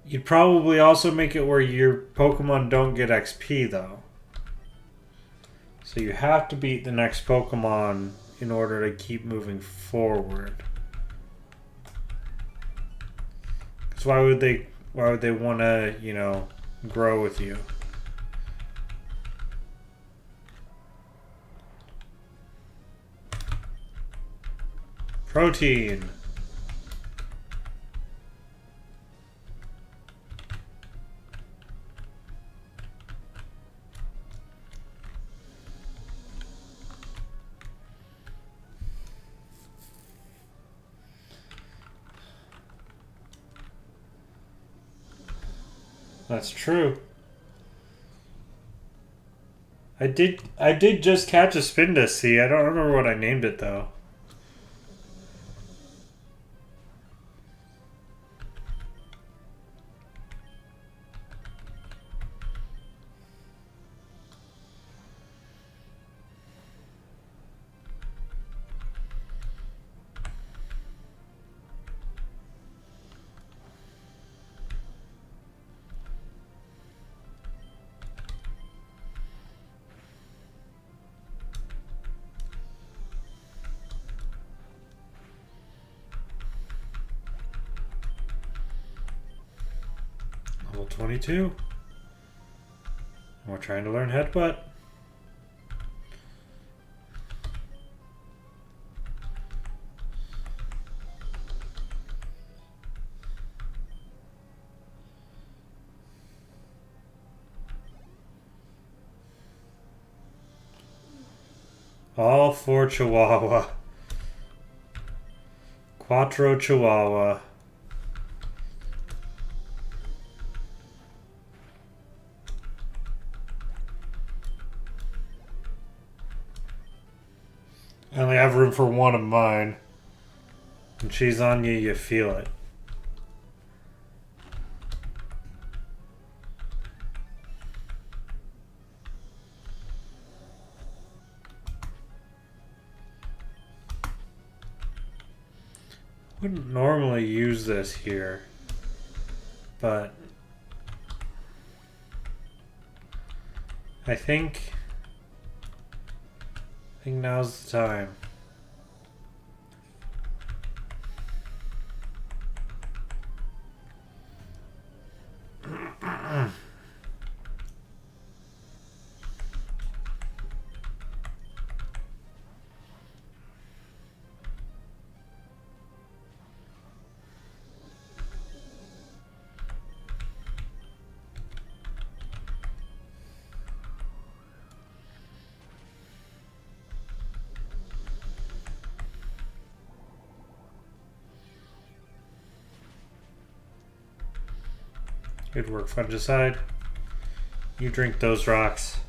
You'd probably also make it where your Pokemon don't get XP though. So you have to beat the next Pokemon in order to keep moving forward. Because why would they want to, you know, grow with you? Protein. That's true. I did just catch a Spindusy. I don't remember what I named it though. Level 22. We're trying to learn Headbutt. All for Chihuahua. Quattro Chihuahua. I only have room for one of mine. When she's on you, you feel it. Wouldn't normally use this here, but I think now's the time. Good work, Fungicide. You drink those rocks.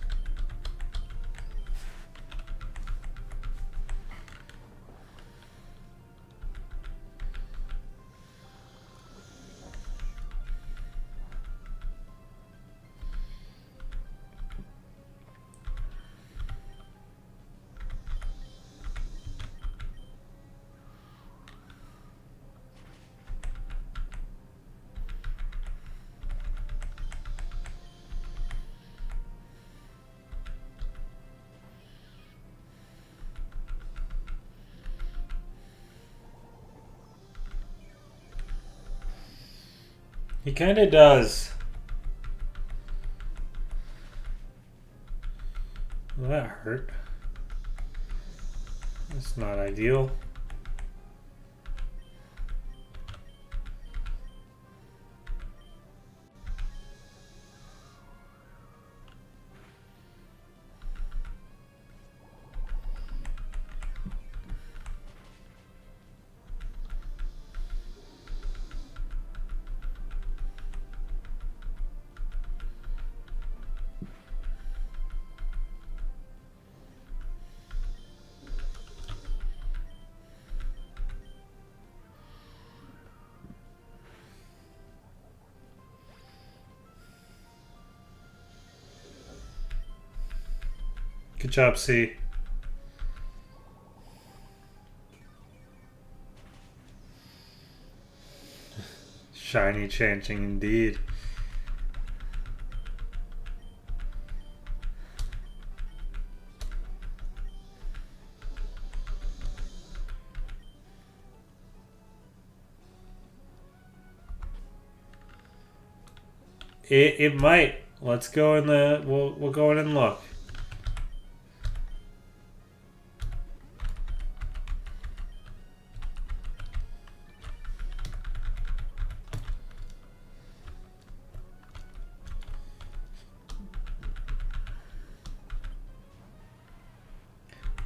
He kind of does. Well, that hurt. That's not ideal. Good job, C. Shiny changing indeed. It might. Let's go in the we'll go in and look.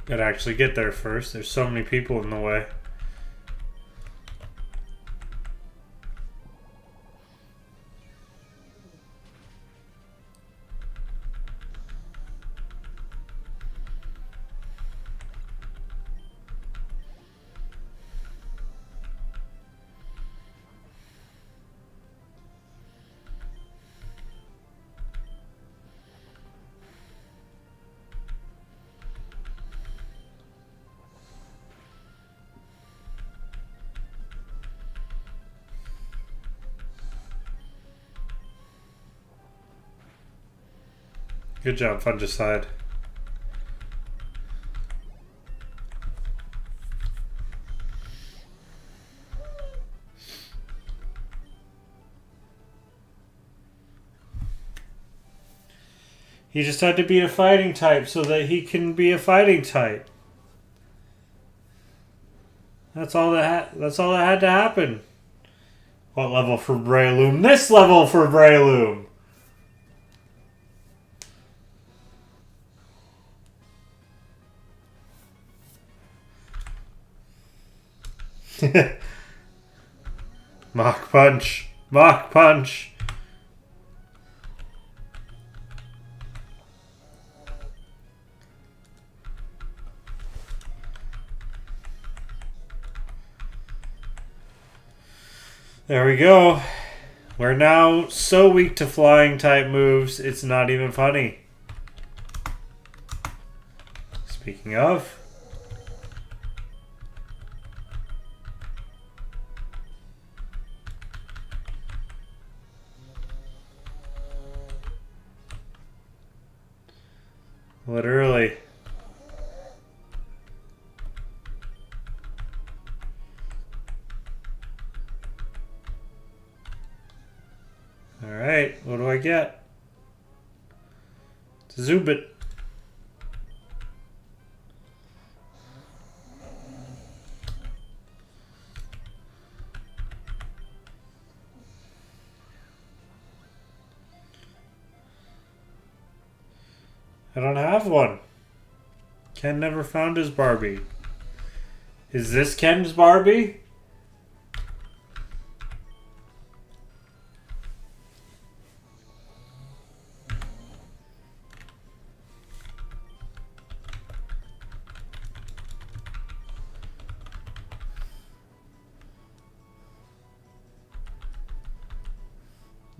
Gotta actually get there first. There's so many people in the way. Good job, Fungicide. He just had to be a fighting type so that he can be a fighting type. That's all that had to happen. What level for Breloom? This level for Breloom! Mach Punch! Mach Punch! There we go. We're now so weak to flying type moves, it's not even funny. Speaking of... Literally. Alright, what do I get? Zubit. I don't have one. Ken never found his Barbie. Is this Ken's Barbie?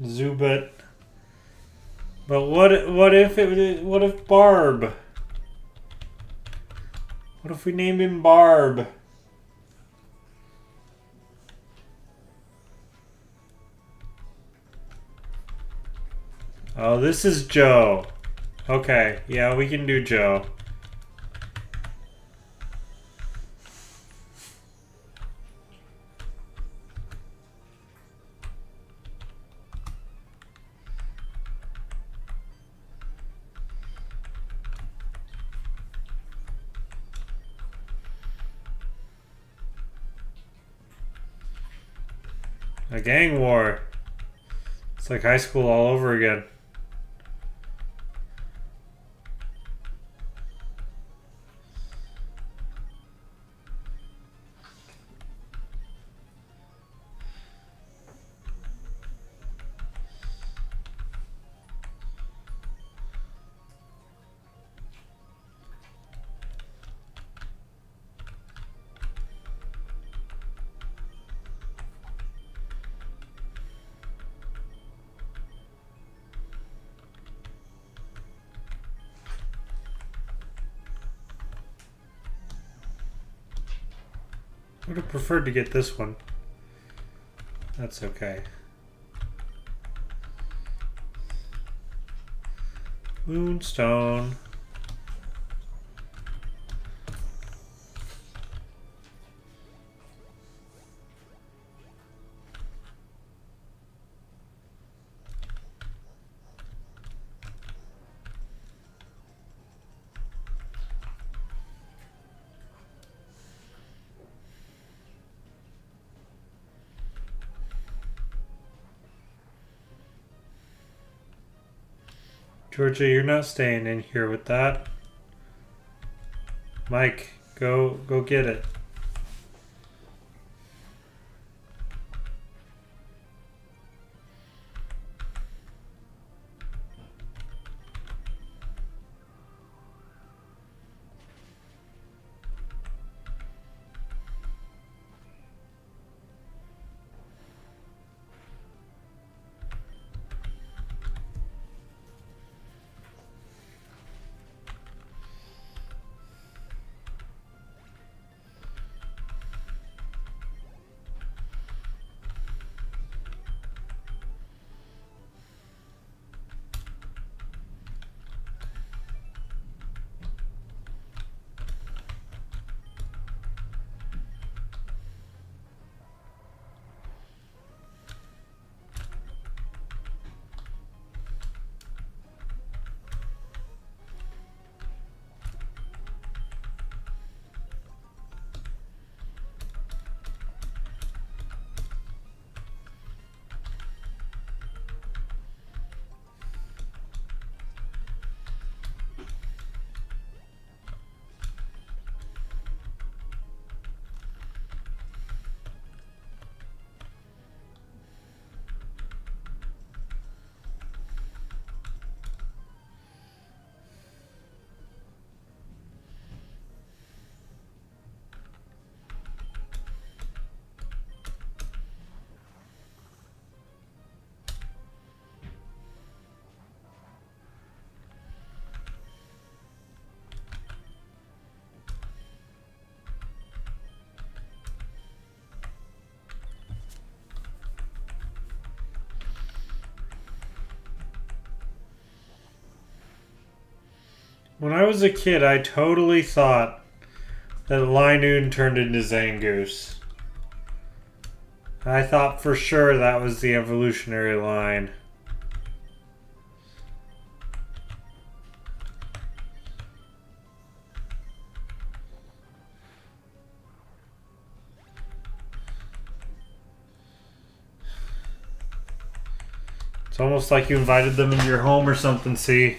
Zubit. But what if Barb? What if we name him Barb? Oh, this is Joe. Okay, yeah, we can do Joe. A gang war. It's like high school all over again. I would have preferred to get this one. That's okay. Moonstone. Georgia, you're not staying in here with that. Mike, go get it. When I was a kid, I totally thought that Linoon turned into Zangoose. I thought for sure that was the evolutionary line. It's almost like you invited them into your home or something, see?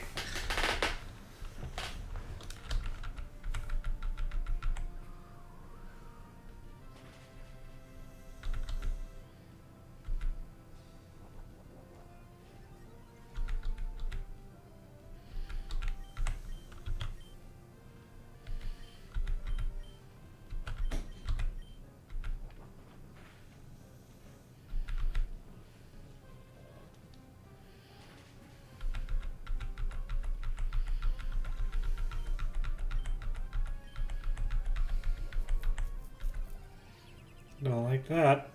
Don't like that.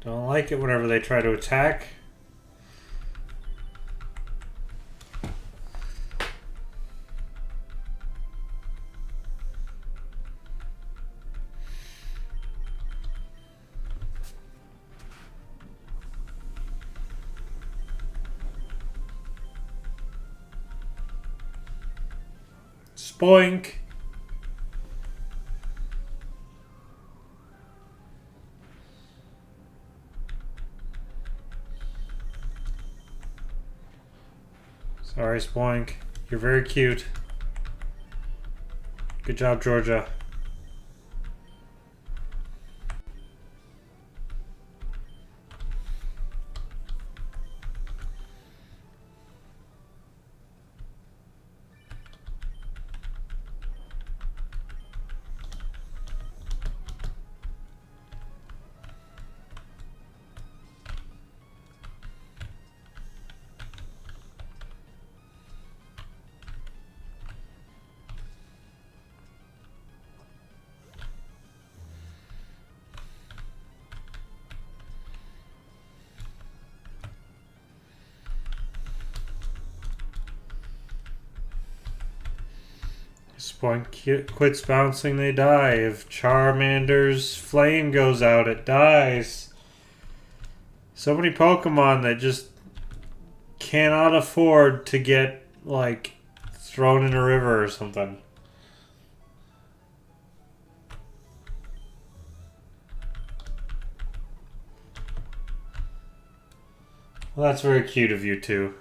Don't like it whenever they try to attack. Spoink. Sorry, Spoink. You're very cute. Good job, Georgia. Spoink quits bouncing, they die. If Charmander's flame goes out, it dies. So many Pokemon that just cannot afford to get, like, thrown in a river or something. Well, that's very cute of you two.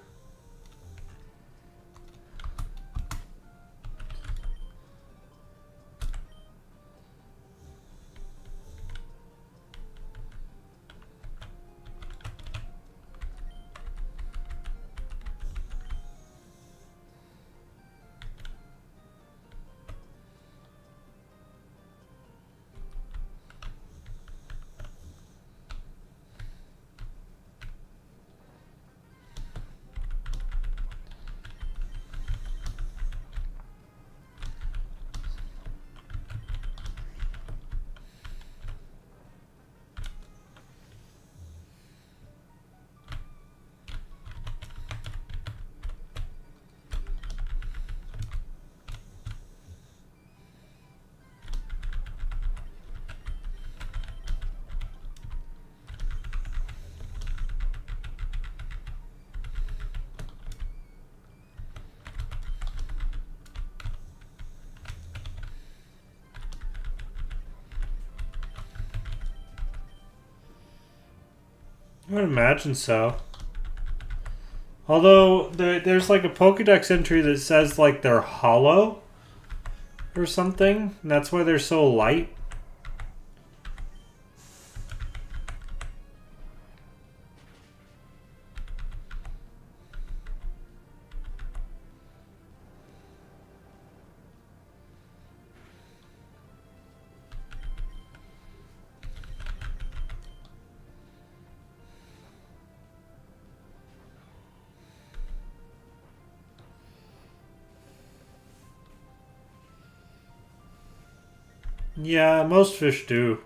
I would imagine so. Although, there's like a Pokedex entry that says like they're hollow or something, and that's why they're so light. Yeah, most fish do.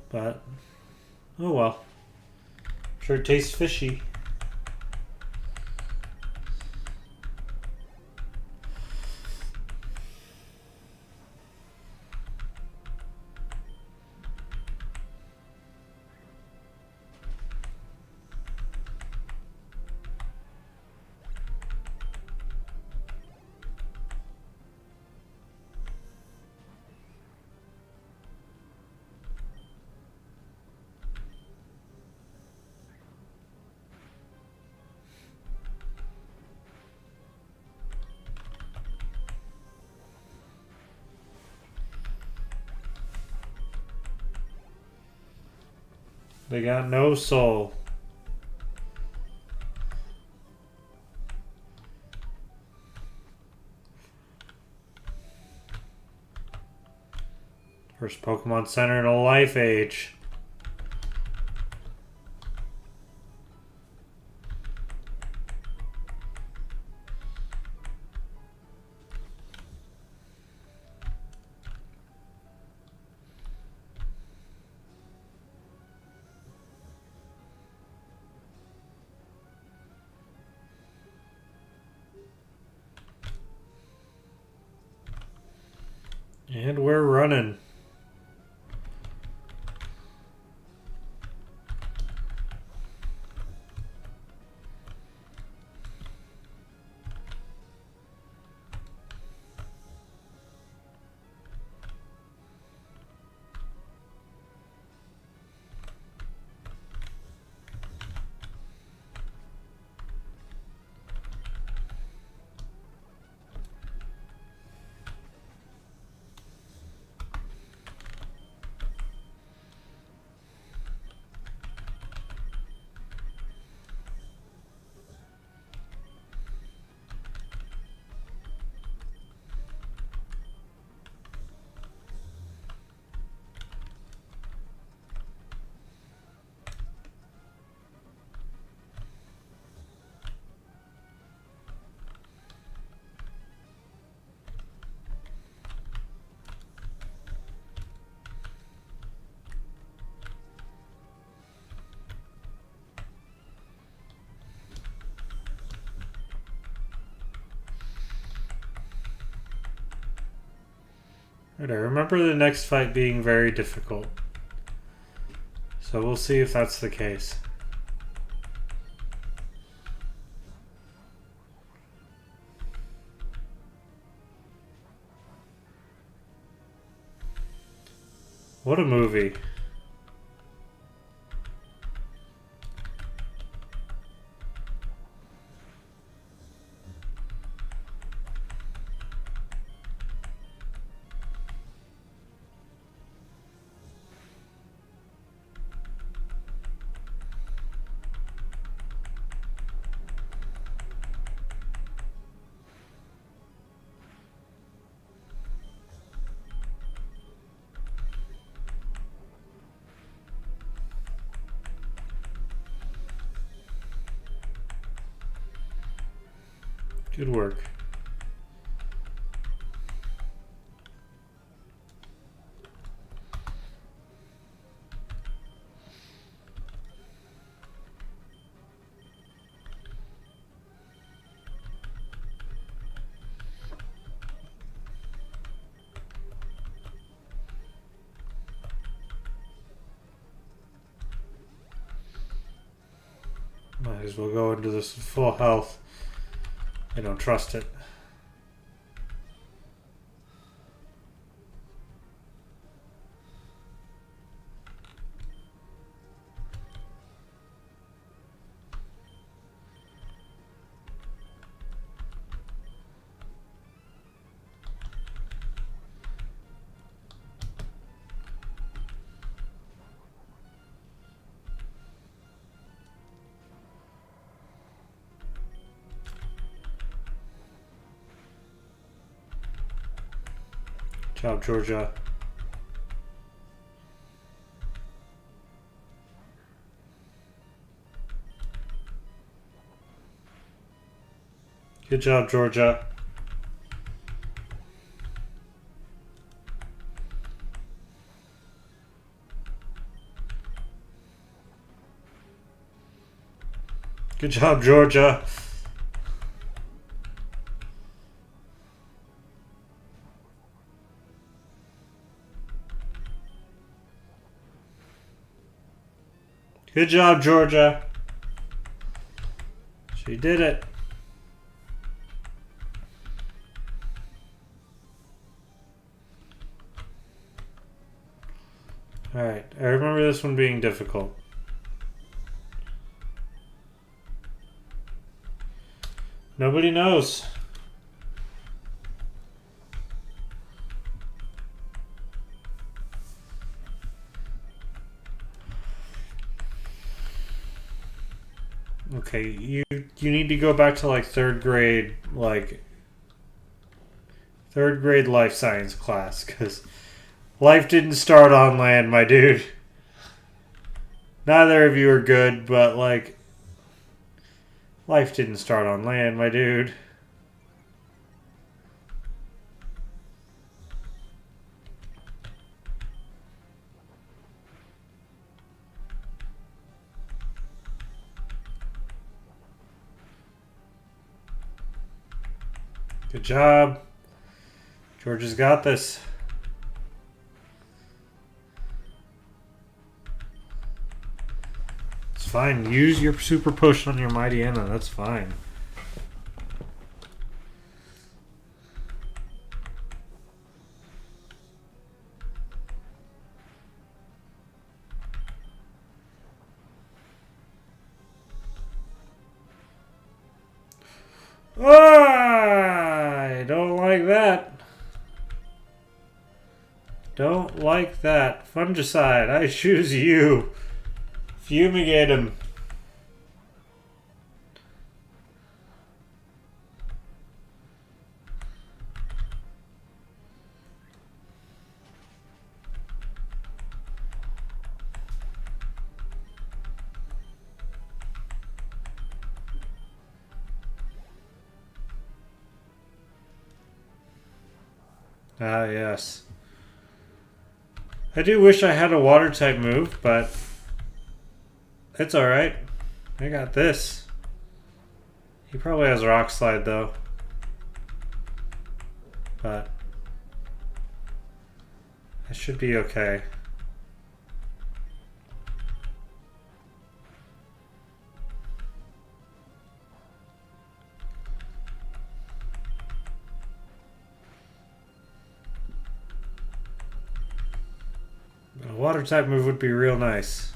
But, oh well. Sure tastes fishy. They got no soul. First Pokemon Center in a life age. And we're running. Right, I remember the next fight being very difficult. So we'll see if that's the case. What a movie. Good work. Might as well go into this with full health. I don't trust it. Good job, Georgia. Good job, Georgia. Good job, Georgia. Good job, Georgia. She did it. Alright, I remember this one being difficult. Nobody knows. Okay, you need to go back to like third grade life science class, because life didn't start on land, my dude. Neither of you are good, but like life didn't start on land, my dude. Good job. Georgia's got this. It's fine. Use your super push on your Mighty Anna. That's fine. I don't like that. Don't like that. Fungicide, I choose you. Fumigate him. Ah, yes. I do wish I had a water type move, but it's alright. I got this. He probably has Rock Slide, though. But it should be okay. A water type move would be real nice.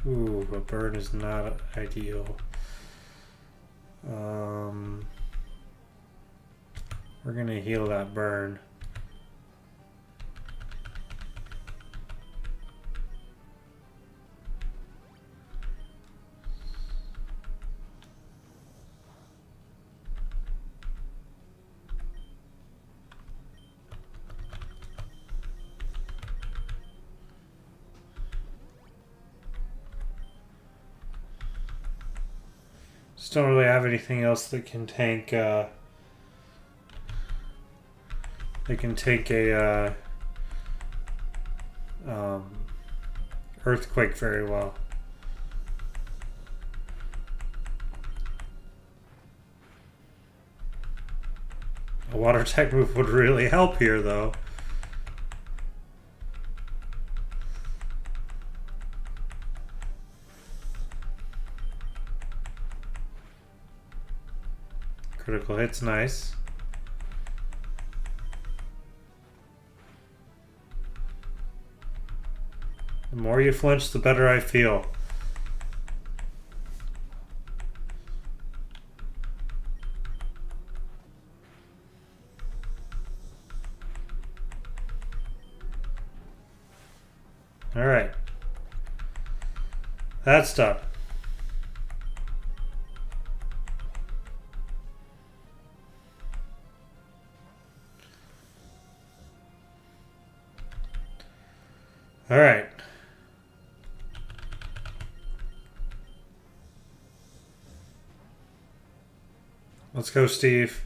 Ooh, a burn is not ideal. We're gonna heal that burn. Just don't really have anything else that can tank. They can take a earthquake very well. A water type move would really help here, though. Critical hit's nice. The more you flinch, the better I feel. All right. That's done. All right. Let's go, Steve.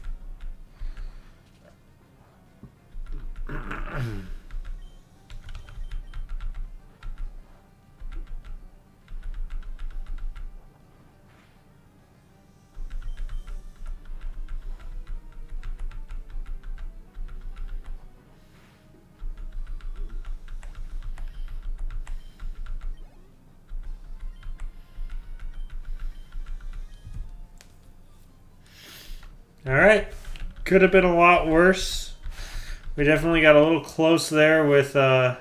Alright. Could have been a lot worse. We definitely got a little close there with our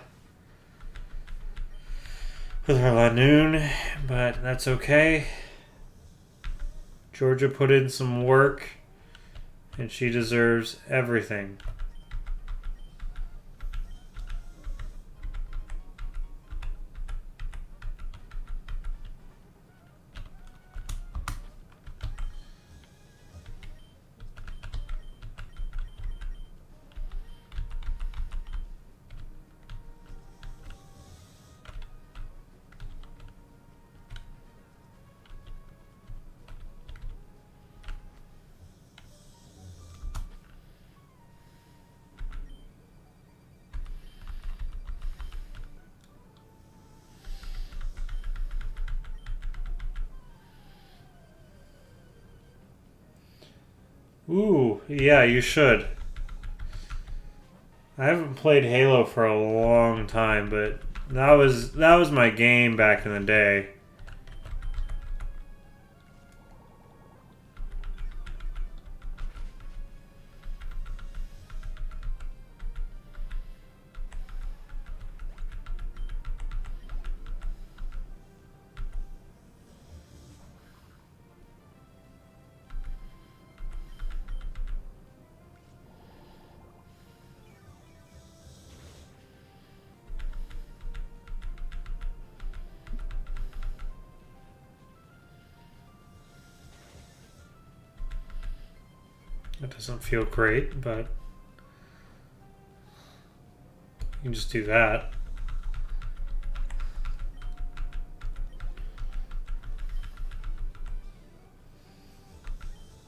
Lanoon, but that's okay. Georgia put in some work, and she deserves everything. Ooh, yeah, you should. I haven't played Halo for a long time, but that was my game back in the day. That doesn't feel great, but you can just do that.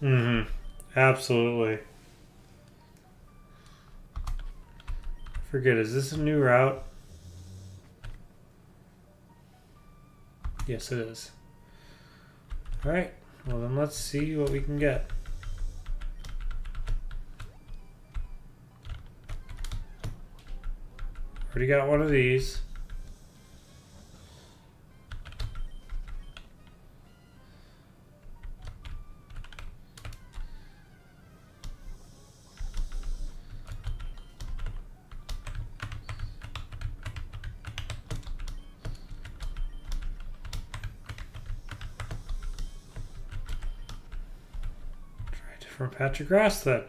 Mm-hmm. Absolutely. Forget, is this a new route? Yes, it is. Alright, well then let's see what we can get. Already got one of these. Try a different patch of grass then.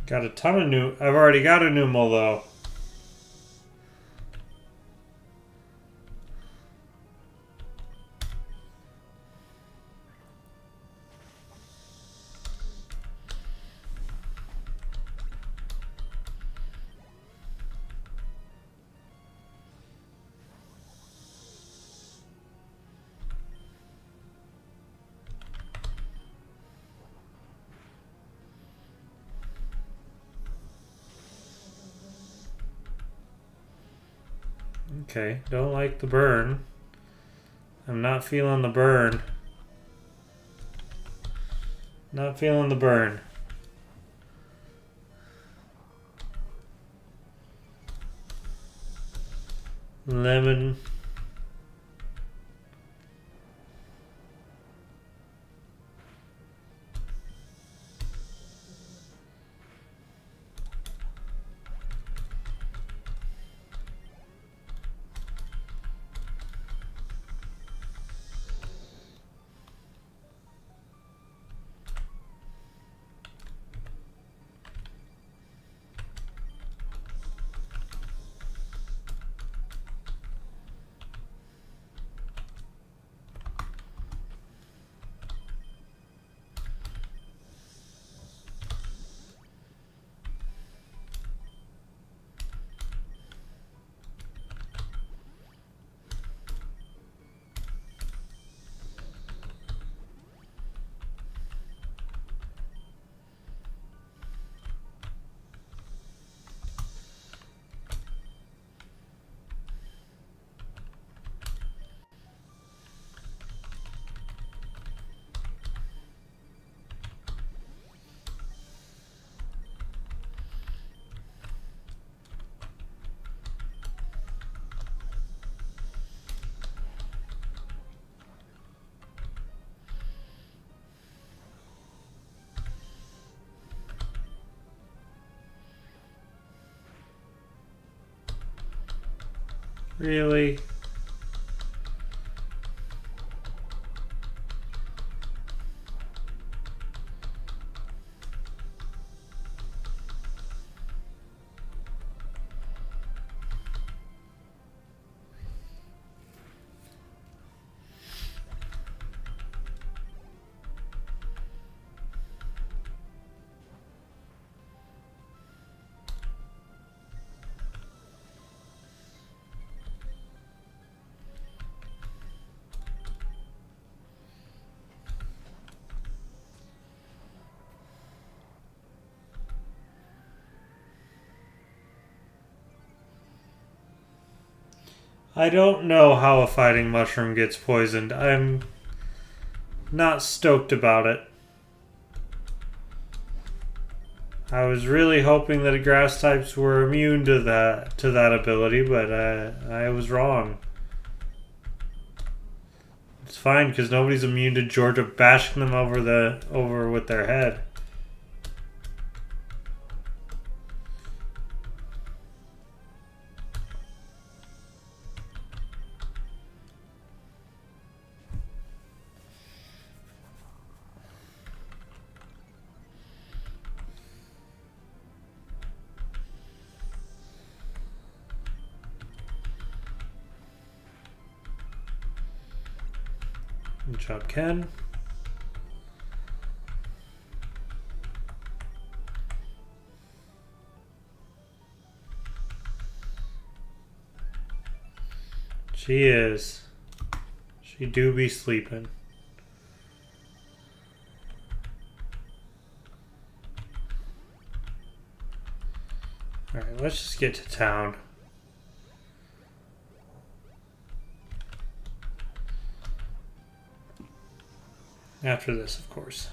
Got a ton of new... I've already got a Numal, though. Okay, don't like the burn. I'm not feeling the burn. Not feeling the burn. Lemon. Really? I don't know how a fighting mushroom gets poisoned. I'm not stoked about it. I was really hoping that grass types were immune to that ability, but I was wrong. It's fine because nobody's immune to Georgia bashing them over with their head. Good job, Ken. She is. She do be sleeping. Alright, let's just get to town. After this, of course.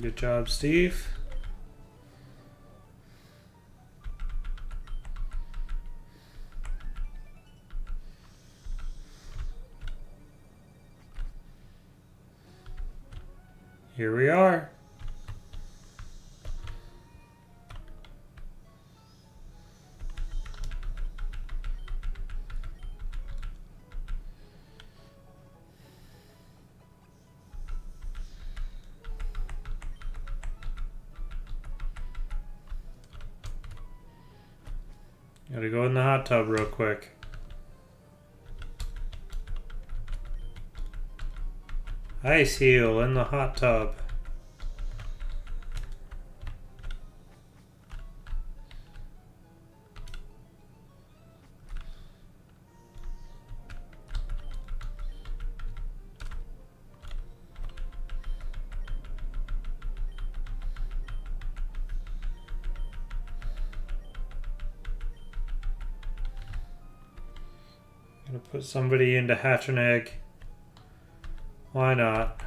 Good job, Steve. Here we are. Gotta go in the hot tub real quick. Ice heel in the hot tub. Gonna put somebody in to hatch an egg. Why not?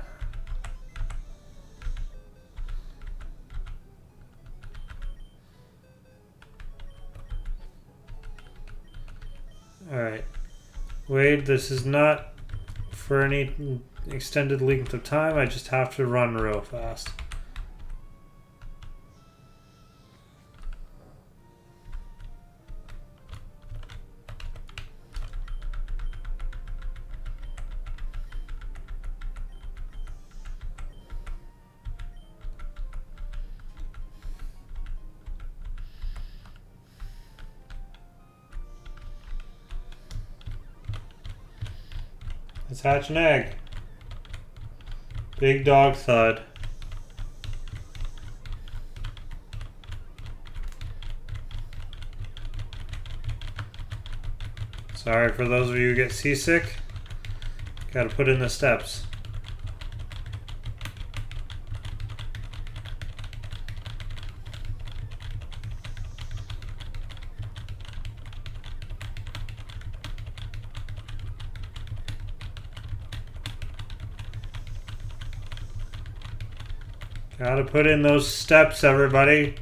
Alright. Wade, this is not for any extended length of time. I just have to run real fast. Let's hatch an egg. Big dog thud. Sorry for those of you who get seasick. Gotta put in the steps. Gotta put in those steps, everybody.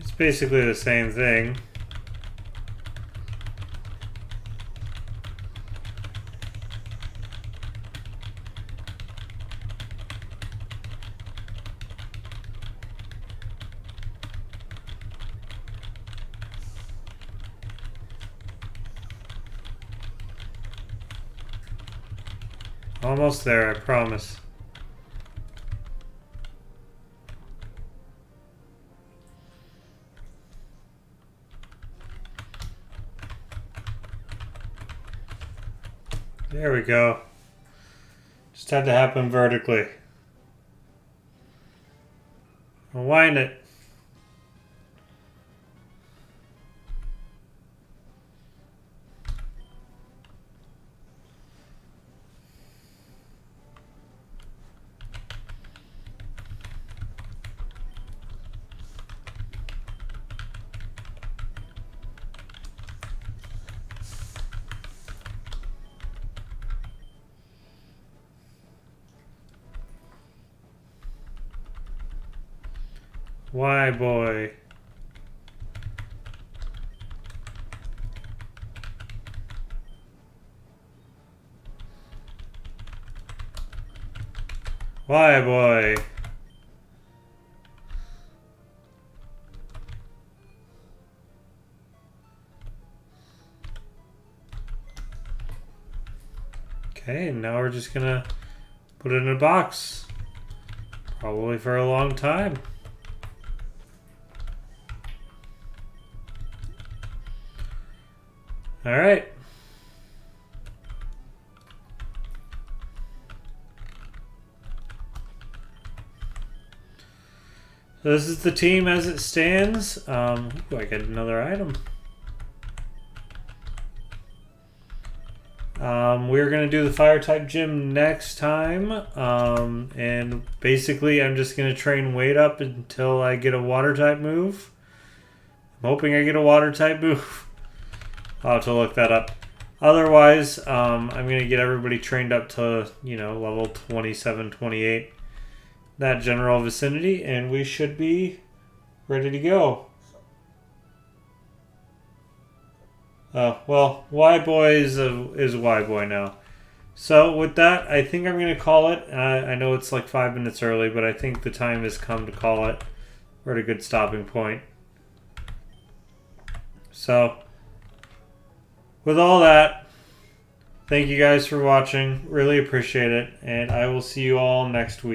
It's basically the same thing. Almost there, I promise. There we go. Just had to happen vertically. Wind it. Why, boy? Why, boy? Okay, now we're just gonna put it in a box. Probably for a long time. All right. So this is the team as it stands. Ooh, I get another item. We're going to do the fire type gym next time. And basically I'm just going to train weight up until I get a water type move. I'm hoping I get a water type move. I'll have to look that up. Otherwise, I'm going to get everybody trained up to, level 27, 28. That general vicinity, and we should be ready to go. Well, Y-Boy is Y-Boy now. So with that, I think I'm going to call it. I know it's like 5 minutes early, but I think the time has come to call it. We're at a good stopping point. So with all that, thank you guys for watching. Really appreciate it. And I will see you all next week.